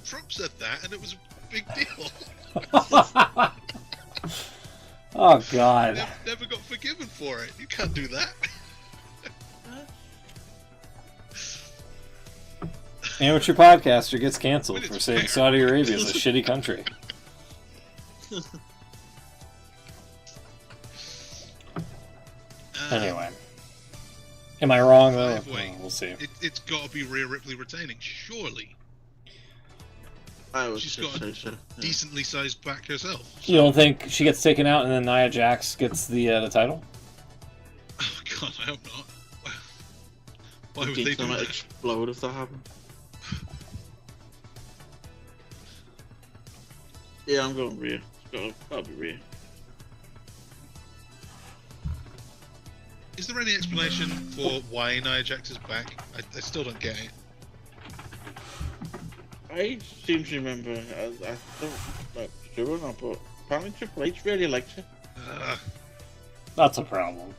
Trump said that, and it was a big deal. Oh, God. Never got forgiven for it. You can't do that. Amateur podcaster gets canceled for saying Saudi Arabia is a shitty country. Anyway. Am I wrong, though? Wait, we'll see. It's got to be Rhea Ripley retaining, surely. I was She's just got a say so. decently sized back herself. You don't think she gets taken out and then Nia Jax gets the title? Oh god, I hope not. Why would The they teeth do might that? explode if that happened. Yeah, I'm going Rhea. It's gotta be Rhea. Is there any explanation for why Nia Jax is back? I still don't get it. I seem to remember, I don't know sure or not, but apparently Triple H really likes her. That's a problem.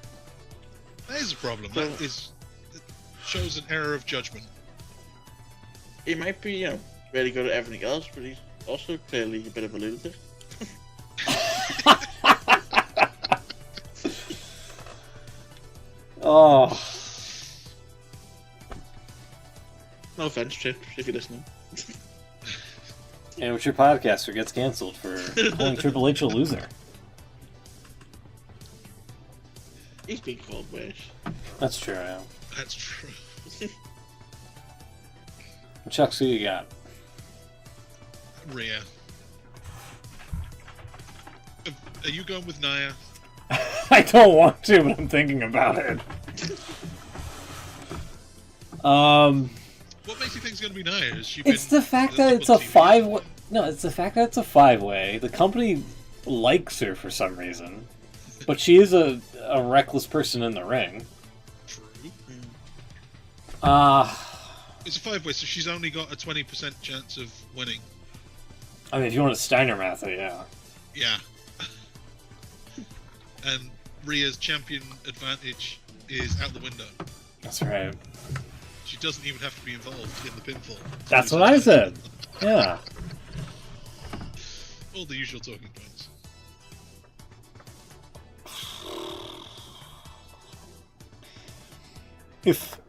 That is a problem. That shows an error of judgment. He might be, really good at everything else, but he's also clearly a bit of a lunatic. Oh. No offense, Chip, if you're listening. Amateur podcaster gets canceled for calling Triple H a loser. He's been called worse. That's true, yeah. That's true. Chucks, who you got? Rhea. Are you going with Nia? I don't want to, but I'm thinking about it. What makes you think it's going to be Nia? Has she It's been the fact that it's a five-way. No, it's the fact that it's a five-way. The company likes her for some reason, but she is a reckless person in the ring. True. It's a 5-way, so she's only got a 20% chance of winning. I mean, if you want to Steiner math it, yeah. Yeah. and Rhea's champion advantage is out the window. That's right. She doesn't even have to be involved in the pinfall. That's what I said. Yeah. All the usual talking points.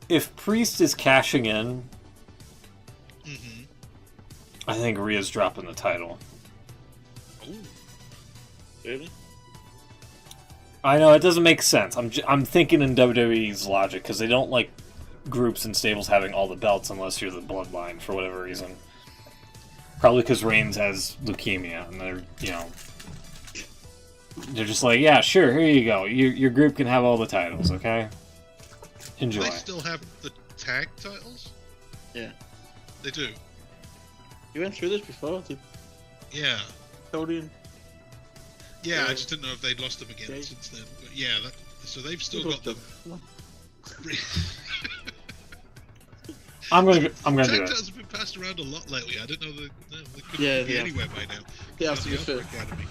If Priest is cashing in, Mm-hmm. I think Rhea's dropping the title. Ooh. Really? I know it doesn't make sense. I'm thinking in WWE's logic because they don't like groups and stables having all the belts unless you're the Bloodline for whatever reason. Probably because Reigns has leukemia and they're just like, yeah, sure, here you go. Your group can have all the titles, okay? Enjoy. They still have the tag titles? Yeah. They do. You went through this before, did Yeah. Cody and... Yeah, I just didn't know if they'd lost them again Okay. since then. But yeah, so they've still got them. I'm gonna do Tag it. titles have been passed around a lot lately. I didn't know they could be anywhere by now. Yeah, Not to the be fair. Alpha Academy.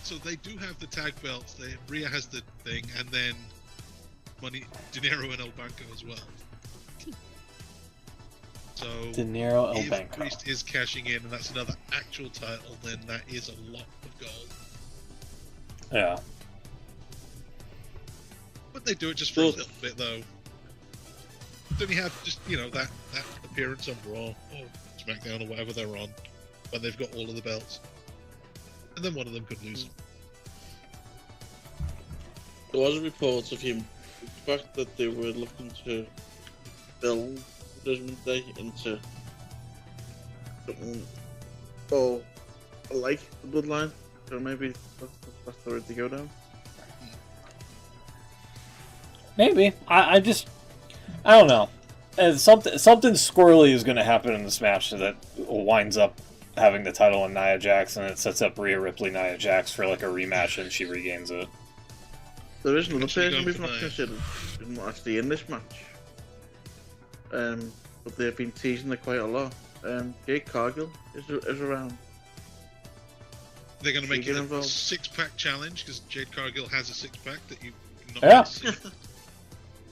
So they do have the tag belts. Rhea has the thing, and then Dinero and El Banco as well. So De Niro El if Banco. Priest is cashing in, and that's another actual title, then that is a lot of gold. Yeah. But they do it just for a little bit, though. Then you have just, that appearance on Raw or SmackDown or whatever they're on, when they've got all of the belts. And then one of them could lose them. There was reports of him, the fact that they were looking to build Judgment Day into something like the Bloodline, so maybe that's the road to go down. Maybe. I don't know. Something squirrely is going to happen in this match that winds up having the title on Nia Jax, and it sets up Rhea Ripley, Nia Jax for like a rematch, and she regains it. There is another Actually person going we've for not Nia. considered, who's not actually in this match. But they've been teasing it quite a lot. Jade Cargill is around. They're going to make She it get a involved. six-pack challenge, because Jade Cargill has a six-pack that you not Yeah. see.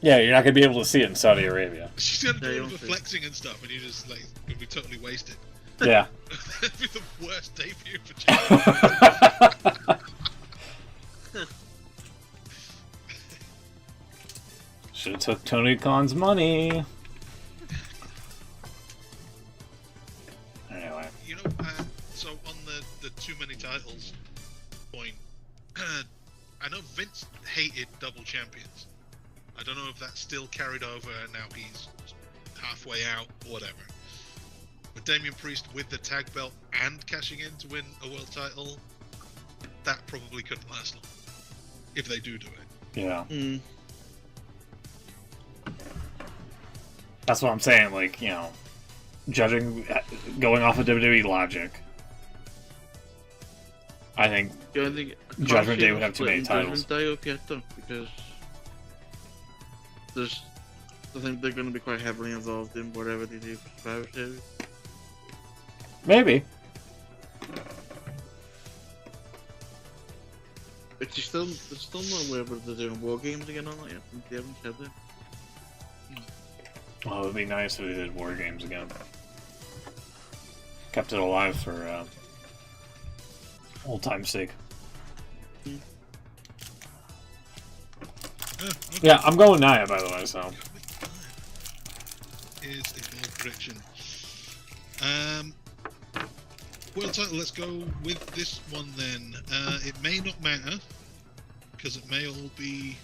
Yeah, you're not going to be able to see it in Saudi Arabia. She's going to Yeah, do you all the won't see. flexing and stuff, and you just, going to be totally wasted. Yeah. That'd be the worst debut for Jade. Should have took Tony Khan's money. Anyway. So on the too many titles point, I know Vince hated double champions. I don't know if that's still carried over and now he's halfway out or whatever. But Damian Priest with the tag belt and cashing in to win a world title, that probably couldn't last long. If they do it. Yeah. Mm. That's what I'm saying, judging, going off of WWE logic, I think The only thing, I can't Judgment see Day them would have too many splitting titles. Judgment Day up yet, though, because I think they're going to be quite heavily involved in whatever they do for Survivor Series. But there's still no way whether they're doing War Games again or not yet. They haven't said that. Well, it would be nice if they did War Games again. Kept it alive for old time's sake. Yeah, I'm going Nia, by the way, so. Is a bold prediction. World title, let's go with this one then. It may not matter, because it may all be,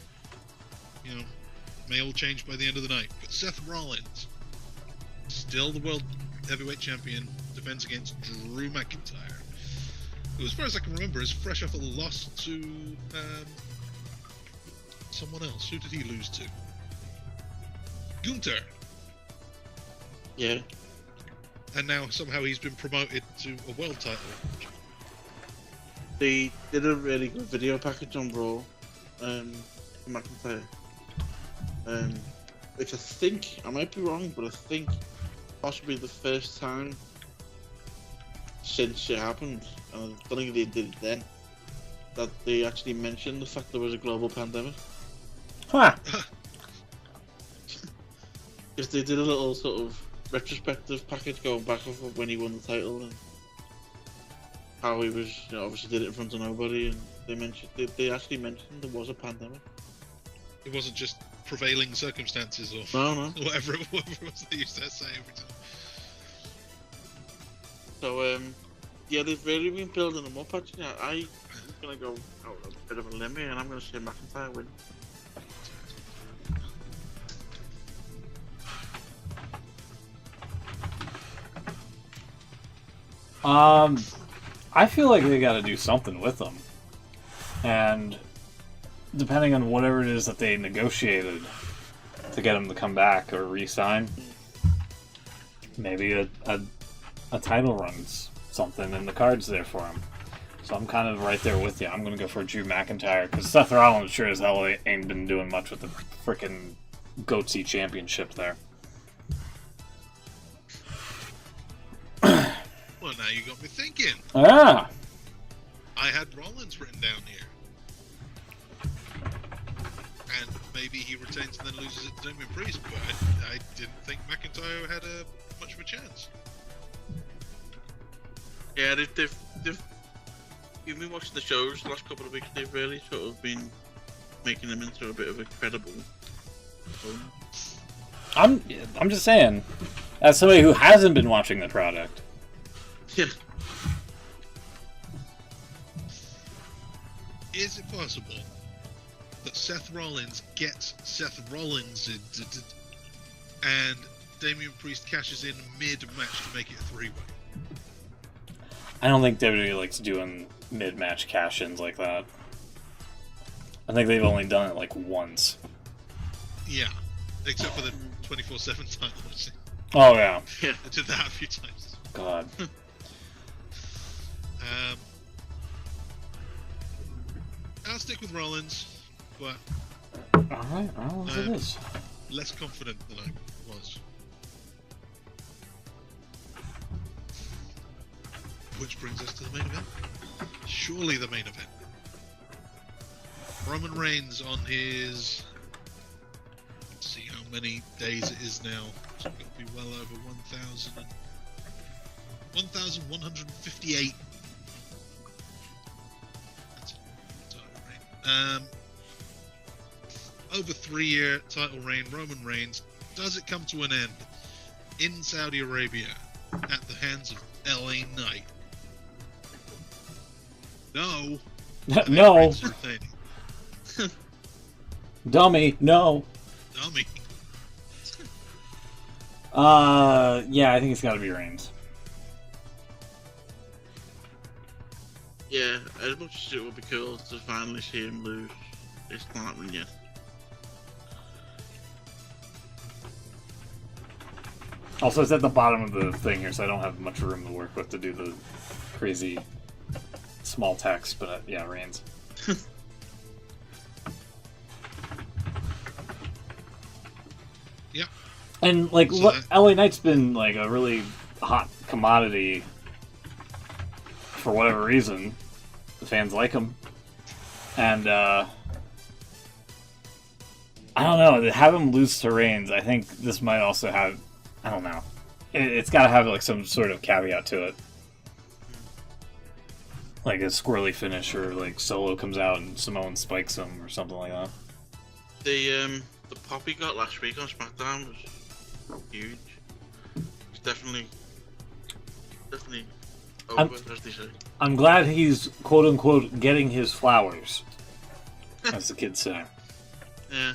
may all change by the end of the night. But Seth Rollins, still the World Heavyweight Champion, defends against Drew McIntyre, who, as far as I can remember, is fresh off a loss to someone else. Who did he lose to? Gunther. Yeah. And now somehow he's been promoted to a world title. They did a really good video package on Raw, for McIntyre. Which I think, I might be wrong, but I think possibly the first time since it happened, and I don't think they did it then. that they actually mentioned the fact there was a global pandemic. Huh. Because they did a little sort of retrospective package going back of when he won the title and how he was, obviously did it in front of nobody, and they actually mentioned there was a pandemic. It wasn't just prevailing circumstances or No. whatever it was they used to say every time. So, yeah, they've really been building them up, actually. I'm going to go out a bit of a limb here, and I'm going to say McIntyre win. I feel like they got to do something with them, and depending on whatever it is that they negotiated to get him to come back or re-sign, maybe a title run's something in the cards there for him. So I'm kind of right there with you. I'm going to go for Drew McIntyre, because Seth Rollins sure as hell ain't been doing much with the frickin' Goatsy Championship there. Well, now you got me thinking. Ah! I had Rollins written down here. And maybe he retains and then loses it to Damian Priest, but I didn't think McIntyre had much of a chance. Yeah, they've you've been watching the shows the last couple of weeks. They've really sort of been making them into a bit of a credible opponent. I'm just saying, as somebody who hasn't been watching the product. Yeah. Is it possible that Seth Rollins gets Seth Rollins and Damian Priest cashes in mid-match to make it a three-way? I don't think WWE likes doing mid-match cash-ins like that. I think they've only done it like once. Yeah, except for the 24/7 title. Oh yeah. I did that a few times. God. I'll stick with Rollins, but Alright, Rollins it is. less confident than I was. Which brings us to the main event. Surely the main event. Roman Reigns on his... Let's see how many days it is now. It's got to be well over 1,158. That's a title reign. Over 3-year title reign, Roman Reigns. Does it come to an end in Saudi Arabia at the hands of LA Knight? No. No. Reigns is retaining. Dummy, no. Dummy. Yeah, I think it's gotta be Reigns. Yeah, as much as it would be cool to finally see him lose, it's not happening yet. Also, it's at the bottom of the thing here, so I don't have much room to work with to do the crazy small text, but yeah, Reigns. Yep. And, like, So LA Knight's been, like, a really hot commodity for whatever reason. The fans like him. And, I don't know, to have him lose to Reigns, I think this might also have, I don't know. It's gotta have, like, some sort of caveat to it. Like a squirrely finish, or, like, Solo comes out and Samoan spikes him, or something like that. The pop he got last week on SmackDown was huge. It's definitely over, as they say. I'm glad he's, quote-unquote, getting his flowers, as the kids say. Yeah.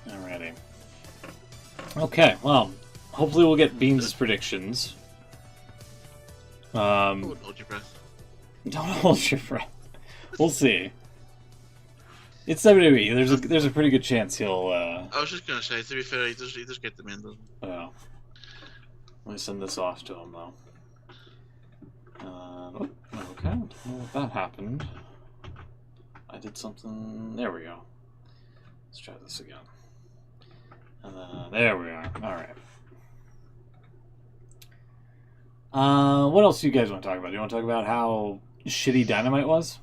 Alrighty. Okay, well, hopefully we'll get Beans' predictions. I wouldn't hold your breath. Don't hold your breath. We'll see. It's WWE. There's a pretty good chance he'll. I was just gonna say, to be fair, he does get them in, doesn't he? Oh. Let me send this off to him though. Okay. Well, if that happened, I did something. There we go. Let's try this again. And then there we are. All right. What else do you guys want to talk about? Do you want to talk about how shitty Dynamite was?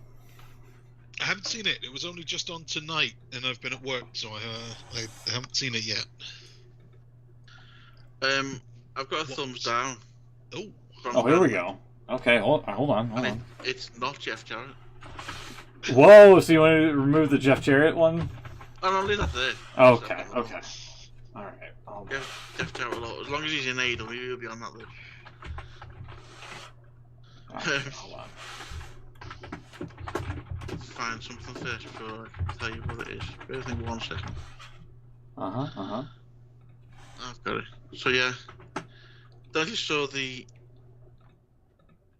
I haven't seen it. It was only just on tonight, and I've been at work, so I haven't seen it yet. I've got a thumbs down. Oh, here we go. Okay, hold on. It's not Jeff Jarrett. Whoa, so you want to remove the Jeff Jarrett one? Oh, no, leave that there. Okay. Alright. Jeff Jarrett, as long as he's in AEW, he'll be on that list. Hold on. Find something first before I tell you what it is. Bear with me 1 second. I've got it. So yeah, don't you saw the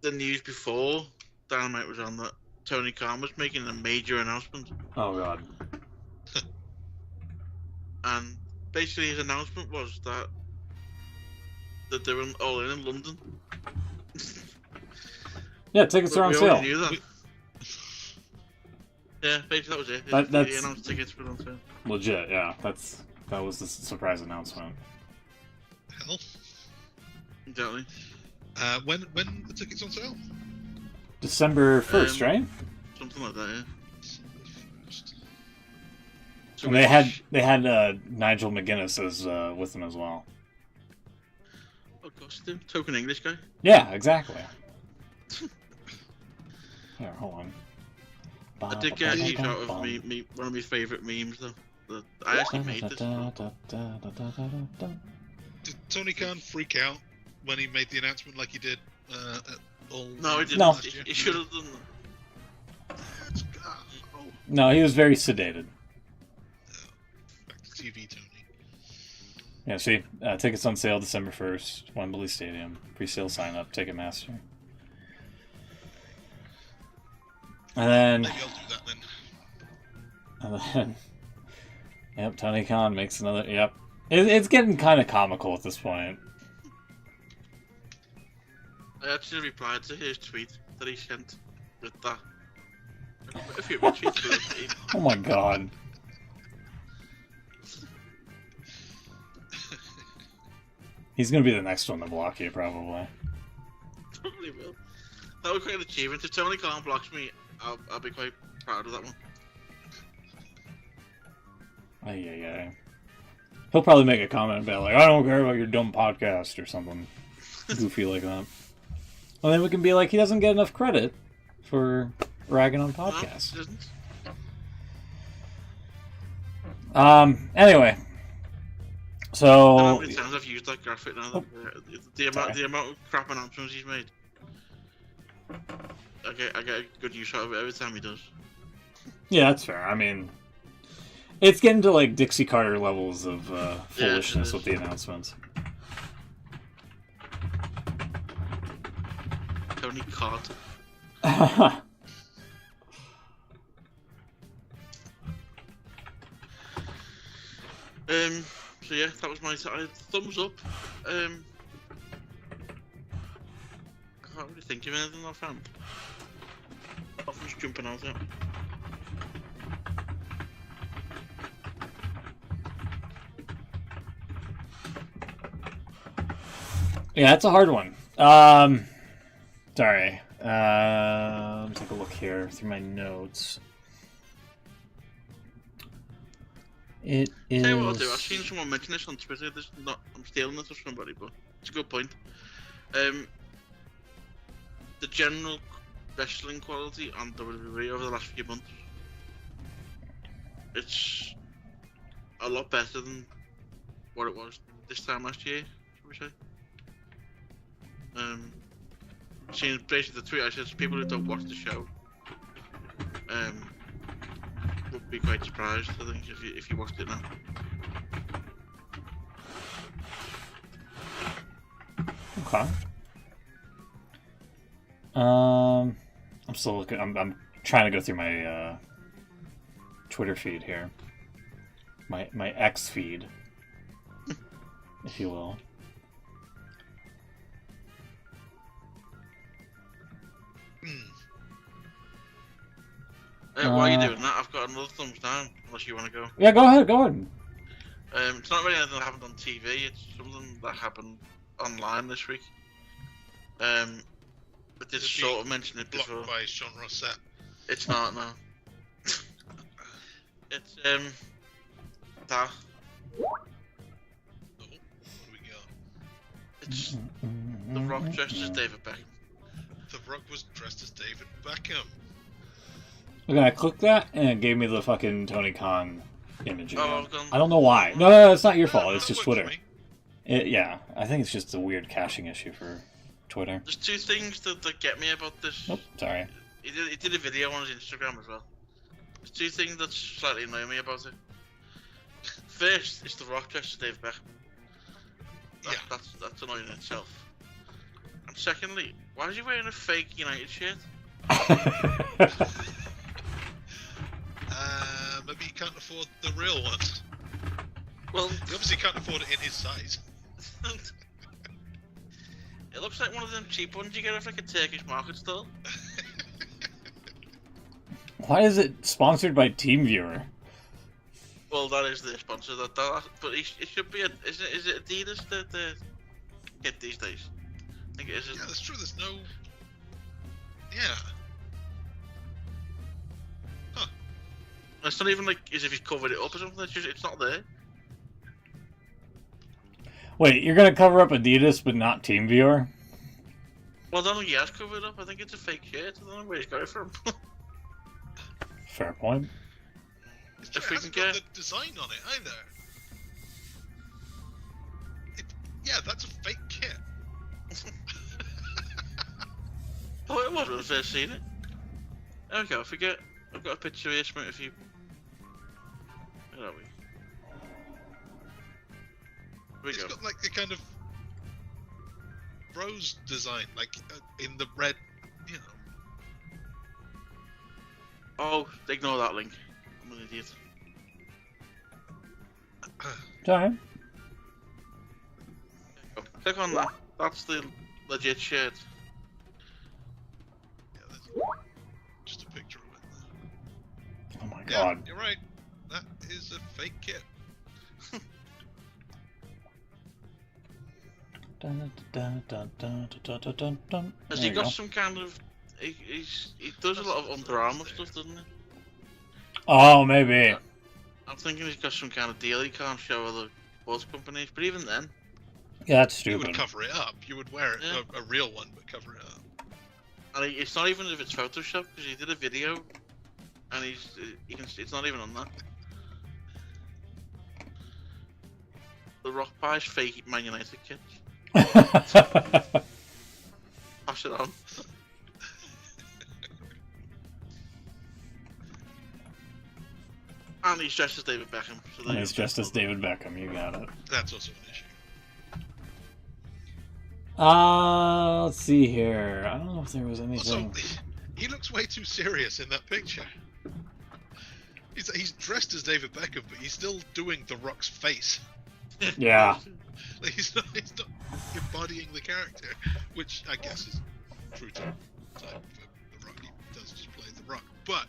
news before Dynamite was on that Tony Khan was making a major announcement? Oh god. And basically his announcement was that they were all in London. Yeah, tickets are on sale. Knew that. Yeah, basically that was it. That's the announced tickets were on sale. Legit, yeah. That was the surprise announcement. Hell. Exactly. When the tickets on sale? December 1st, right? Something like that, yeah. So And they had Nigel McGuinness as with them as well. Oh, costume, token English guy. Yeah, exactly. Here, hold on. I did get a use out of me one of my favourite memes though. I actually made this. Did Tony Khan freak out when he made the announcement like he did at all? No, he didn't. No. He should have done that. No, he was very sedated. Back to TV, Tony. Yeah, see, tickets on sale December 1st, Wembley Stadium. Pre-sale sign up, Ticketmaster. And then, Maybe I'll do that then. and then, yep, Tony Khan makes another. Yep, it's getting kind of comical at this point. I actually replied to his tweet that he sent with that. A few retweets with it. Oh my god. He's gonna be the next one to block you, probably. Probably will. That was quite an achievement. If Tony Khan blocks me, I'll be quite proud of that one. Ay. He'll probably make a comment about like, I don't care about your dumb podcast or something goofy like that. Well, then we can be like, he doesn't get enough credit for ragging on podcasts. I Anyway. don't So know how many times I've used that graphic now. The amount of crap announcements he's made. I get a good use out of it every time he does. yeah, that's fair. I mean, it's getting to like Dixie Carter levels of foolishness with the announcements. Tony Carter. So yeah, that was my thumbs up. I can't really think of anything offhand. Nothing's jumping out yet. Yeah, it's a hard one. Sorry. Let me take a look here through my notes. It is. Tell you what I'll do. I've seen someone mention this on Twitter. I'm stealing this from somebody, but it's a good point. The general wrestling quality on WWE over the last few months, it's a lot better than what it was this time last year, should we say? Seeing basically the tweet I said, people who don't watch the show would be quite surprised, I think, if you watched it now. Okay. I'm still looking. I'm trying to go through my Twitter feed here. My X feed, if you will. While you're doing that, I've got another thumbs down, unless you want to go. Yeah, go ahead. It's not really anything that happened on TV, it's something that happened online this week. But did sort of mention it blocked before. by Sean Rossett. It's not, no. It's, that. Oh, what do we got? It's The Rock dressed as David Beckham. The Rock was dressed as David Beckham. Okay, I clicked that, and it gave me the fucking Tony Khan image again. Oh, I don't know why. No, it's not your fault. It's That just worked for Twitter. me. Yeah, I think it's just a weird caching issue for Twitter. There's two things that get me about this. Oh, sorry. He did a video on his Instagram as well. There's two things that slightly annoy me about it. First, it's The Rock dressed as David Beckham. That's annoying in itself. And secondly, why is he wearing a fake United shirt? Maybe he can't afford the real one. Well, He obviously can't afford it in his size. it looks like one of them cheap ones you get off like a Turkish market stall. Why is it sponsored by TeamViewer? Well, that is their sponsor. But it should be. Is it Adidas that they get these days? I think it is. Yeah, that's true. There's no. Yeah. Huh. It's not even like as if he's covered it up or something. It's not there. Wait, you're gonna cover up Adidas but not TeamViewer? Well, I don't think he has covered it up. I think it's a fake shirt. I don't know where he's got it from. Fair point. It If we hasn't can got get- the design on it either. Yeah, that's a fake kit. Oh, it was when I first seen it. There we go. Forget. I've got a picture here. Smith, if you. Where are we? Here we It's go. got like the kind of rose design, like in the red, you know. Oh, ignore that link. I'm an idiot. Sorry. Go. Click on that. That's the legit shirt. Yeah, there's just a picture of it there. Oh my Yeah, god. you're right. That is a fake kit. Has he got some kind of? He does a lot of Under Armour stuff, doesn't he? Oh, maybe. I'm thinking he's got some kind of deal he can't show other sports companies, but even then, Yeah, that's You would stupid. cover it up. You would wear it, Yeah. a real one, but cover it up. and it's not even if it's Photoshop because he did a video, and it's not even on that. The Rock buys fake Man United kits. Pass it on. And he's dressed as David Beckham. So And he's dressed as David Beckham, you got it. That's also an issue. Let's see here. I don't know if there was Also, anything. he looks way too serious in that picture. He's dressed as David Beckham, but he's still doing The Rock's face. Yeah. Like, he's not embodying the character, which I guess is true to type for The Rock. He does just play The Rock, but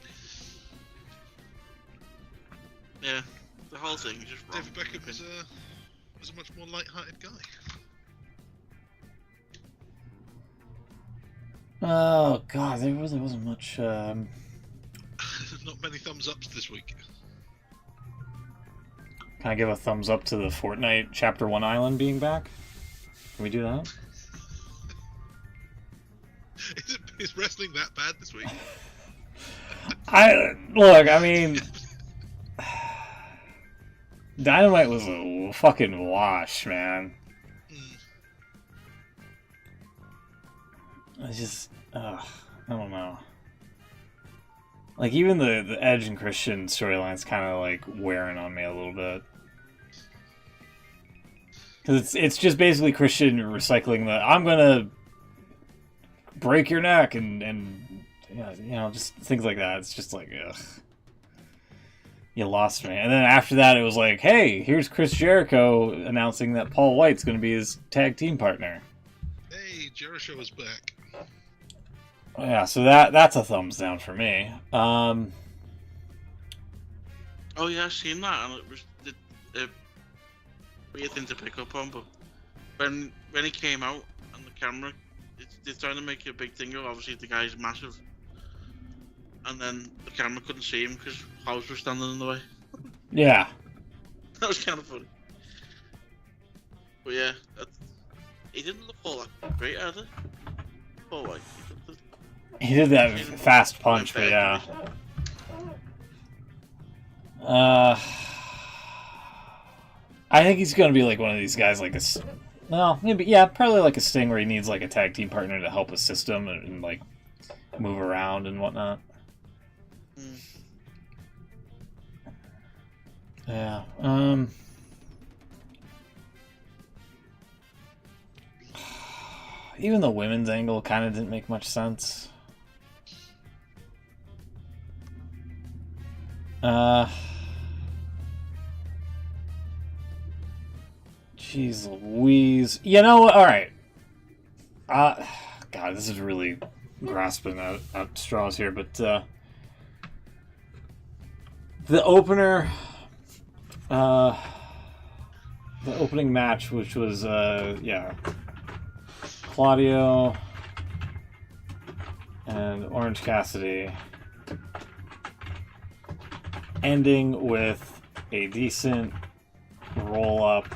Yeah, the whole thing is just wrong. David Beckham was a much more light-hearted guy. Oh god, there wasn't much. Not many thumbs ups this week. Can I give a thumbs up to the Fortnite Chapter 1 island being back? Can we do that? Is wrestling that bad this week? I mean, Dynamite was a fucking wash, man. I just, I don't know. Like, even the Edge and Christian storyline's kind of, like, wearing on me a little bit. Because it's just basically Christian recycling I'm gonna break your neck and just things like that. It's just like, ugh. You lost me. And then after that, it was like, hey, here's Chris Jericho announcing that Paul White's gonna be his tag team partner. Hey, Jericho is back. Yeah, so that's a thumbs down for me. Oh yeah, I've seen that, and it was a weird thing to pick up on. But when he came out and the camera they're trying to make a big thing of. Obviously, the guy's massive, and then the camera couldn't see him because House was standing in the way. Yeah. That was kind of funny. But yeah, he didn't look all that great either. Oh, like He did that fast punch, but yeah. I think he's gonna be like one of these guys, like this. Well, maybe yeah, probably like a Sting where he needs like a tag team partner to help assist him and like move around and whatnot. Yeah. Even the women's angle kind of didn't make much sense. Jeez Louise. You know, alright. God, this is really grasping at straws here, but, the opener, the opening match, which was, yeah, Claudio and Orange Cassidy, ending with a decent roll-up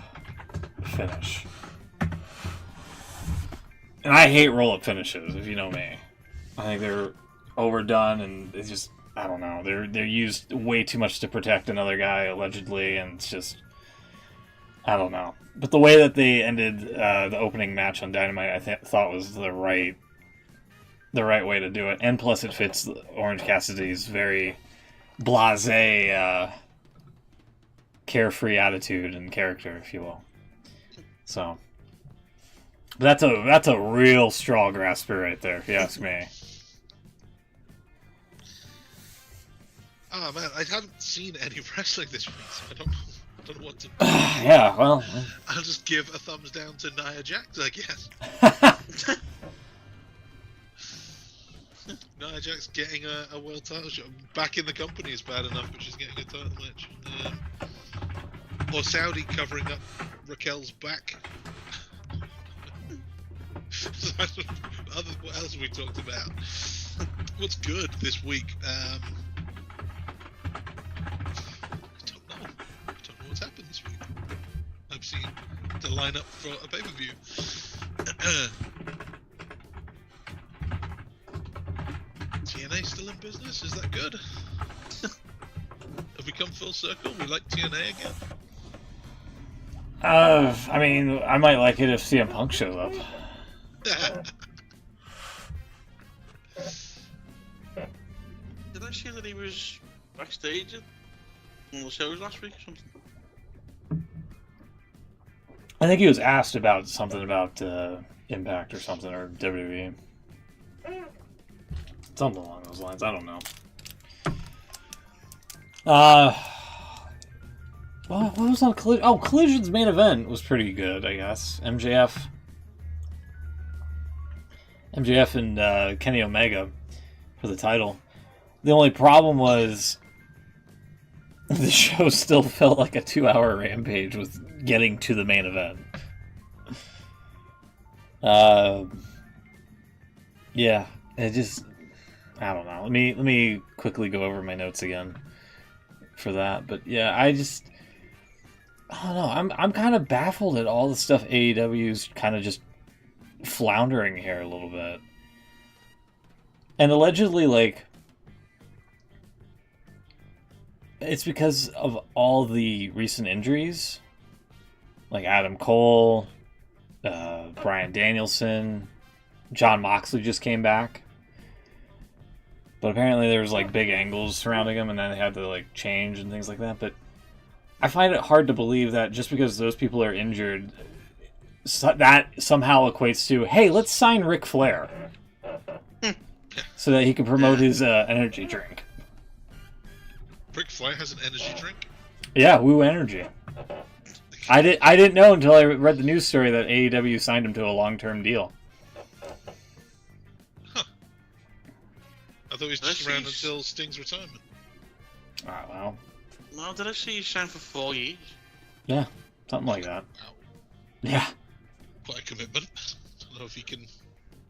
finish. And I hate roll-up finishes, if you know me. I think they're overdone, and it's just, I don't know. They're used way too much to protect another guy, allegedly, and it's just, I don't know. But the way that they ended the opening match on Dynamite, I thought was the right way to do it. And plus it fits Orange Cassidy's very blasé, carefree attitude and character, if you will. So that's a real straw grasper right there, if you ask me. Oh man, I haven't seen any wrestling this week, so I don't know what to do. Yeah, well, I'll just give a thumbs down to Nia Jax, I guess. Nia Jax getting a world title shot. Back in the company is bad enough, but she's getting a title match. Or Saudi covering up Raquel's back. What else have we talked about? What's good this week? I don't know. I don't know what's happened this week. I've seen the lineup for a pay-per-view. TNA still in business? Is that good? Have we come full circle? We like TNA again? I mean, I might like it if CM Punk shows up. Did I see that he was backstage at one of the shows last week or something? I think he was asked about something about Impact or something, or WWE. Something along those lines. I don't know. Well, what was on Collision? Oh, Collision's main event was pretty good, I guess. MJF and Kenny Omega for the title. The only problem was the show still felt like a 2-hour rampage with getting to the main event. Yeah, it just, I don't know. Let me quickly go over my notes again for that. But yeah, I don't know. I'm kind of baffled at all the stuff AEW's kind of just floundering here a little bit. And allegedly, like, it's because of all the recent injuries. Like Adam Cole, Bryan Danielson, Jon Moxley just came back. But apparently there was like big angles surrounding him, and then they had to like change and things like that. But I find it hard to believe that just because those people are injured, that somehow equates to, hey, let's sign Ric Flair so that he can promote his energy drink. Ric Flair has an energy drink? Yeah, Woo Energy. I didn't know until I read the news story that AEW signed him to a long-term deal. Huh. I thought he was just around until Sting's retirement. Oh, well. No, did I see he signed for 4 years? Yeah, something like that. Wow. Yeah. Quite a commitment. I don't know if he can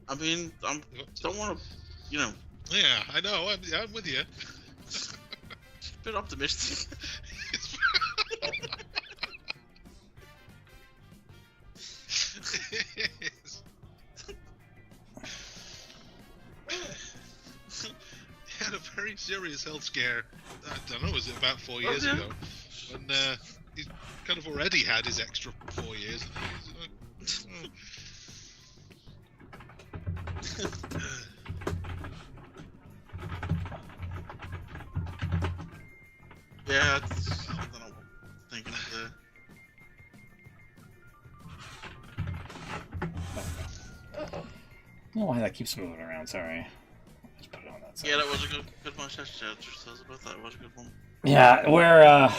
I mean, don't want to, you know. Yeah, I know. I'm with you. Just a bit optimistic. He had a very serious health scare. I don't know, was it about 4 years ago? When he kind of already had his extra 4 years. Yeah, I don't know what I'm thinking of there. I don't know why that keeps moving around, sorry. Just put it on that side. Yeah, that was a good match. Just tell us about that. It was a good one. Yeah, where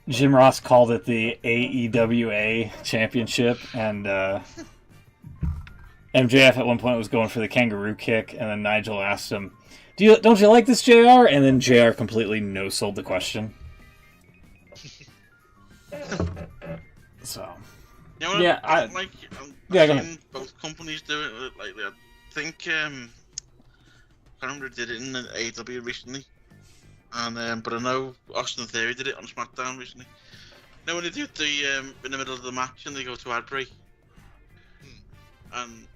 Jim Ross called it the AEWA Championship, and MJF at one point was going for the kangaroo kick, and then Nigel asked him, "Don't you like this, JR?" And then JR completely no-sold the question. So, yeah, I've seen both companies do it lately. I think I remember did it in AEW recently, and but I know Austin Theory did it on SmackDown recently. You know when they do the in the middle of the match and they go to ad break, and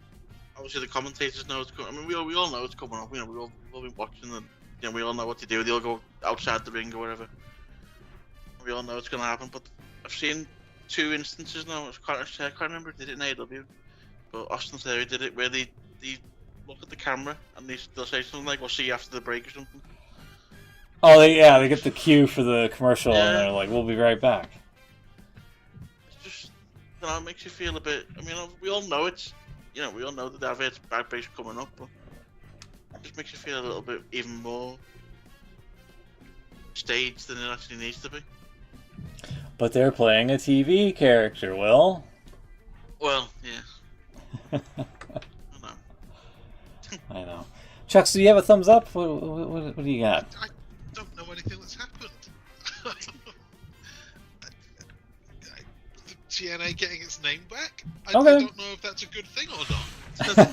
obviously the commentators know it's coming. I mean, we all know it's coming up. You know, we've all been watching, and you know, we all know what to do. They'll go outside the ring or whatever. We all know it's going to happen. But I've seen 2 instances now. I can't remember if they did it in AEW, but Austin Theory did it where they look at the camera and they'll say something like, "We'll see you after the break" or something. Oh, they get the cue for the commercial, Yeah. and they're like, "We'll be right back." It's just, you know, it makes you feel a bit. I mean, we all know it's. You know, we all know that the Avid's bad base coming up, but it just makes you feel a little bit even more staged than it actually needs to be. But they're playing a TV character, Will. Well, yeah. I know. I know. Chucks, do you have a thumbs up? What do you got? I don't know anything that's happened. TNA getting its name back? I don't know if that's a good thing or not.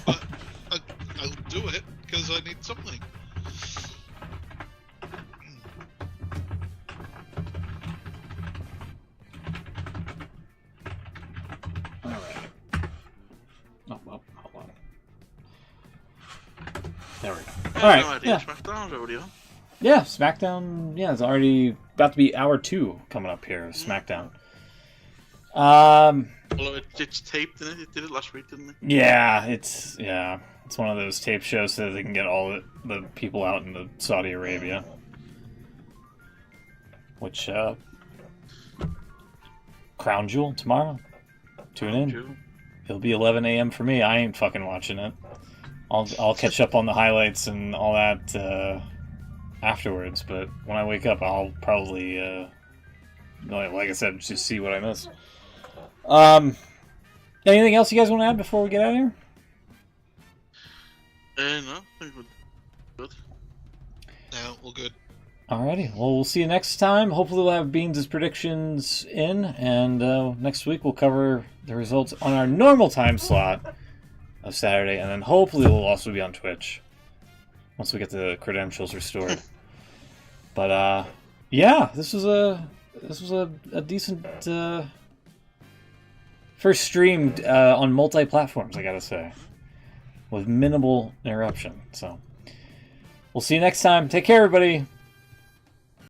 But I'll do it because I need something. Alright. Oh, hold on. There we go. Alright. No idea. SmackDown's already on. Yeah, SmackDown. Yeah, it's already about to be hour 2 coming up here. SmackDown. Although it's taped, didn't it? It did it last week, didn't it? Yeah, it's one of those tape shows so they can get all the people out in Saudi Arabia. Which Crown Jewel tomorrow. Tune in. It'll be 11 a.m. for me. I ain't fucking watching it. I'll catch up on the highlights and all that afterwards. But when I wake up, I'll probably like I said, just see what I miss. Anything else you guys want to add before we get out of here? No, I think we're good. No, all good. Alrighty, well, we'll see you next time. Hopefully we'll have Beans' predictions in, and next week we'll cover the results on our normal time slot of Saturday, and then hopefully we'll also be on Twitch once we get the credentials restored. But yeah, this was a decent first streamed on multi-platforms, I gotta say, with minimal interruption. So we'll see you next time. Take care, everybody.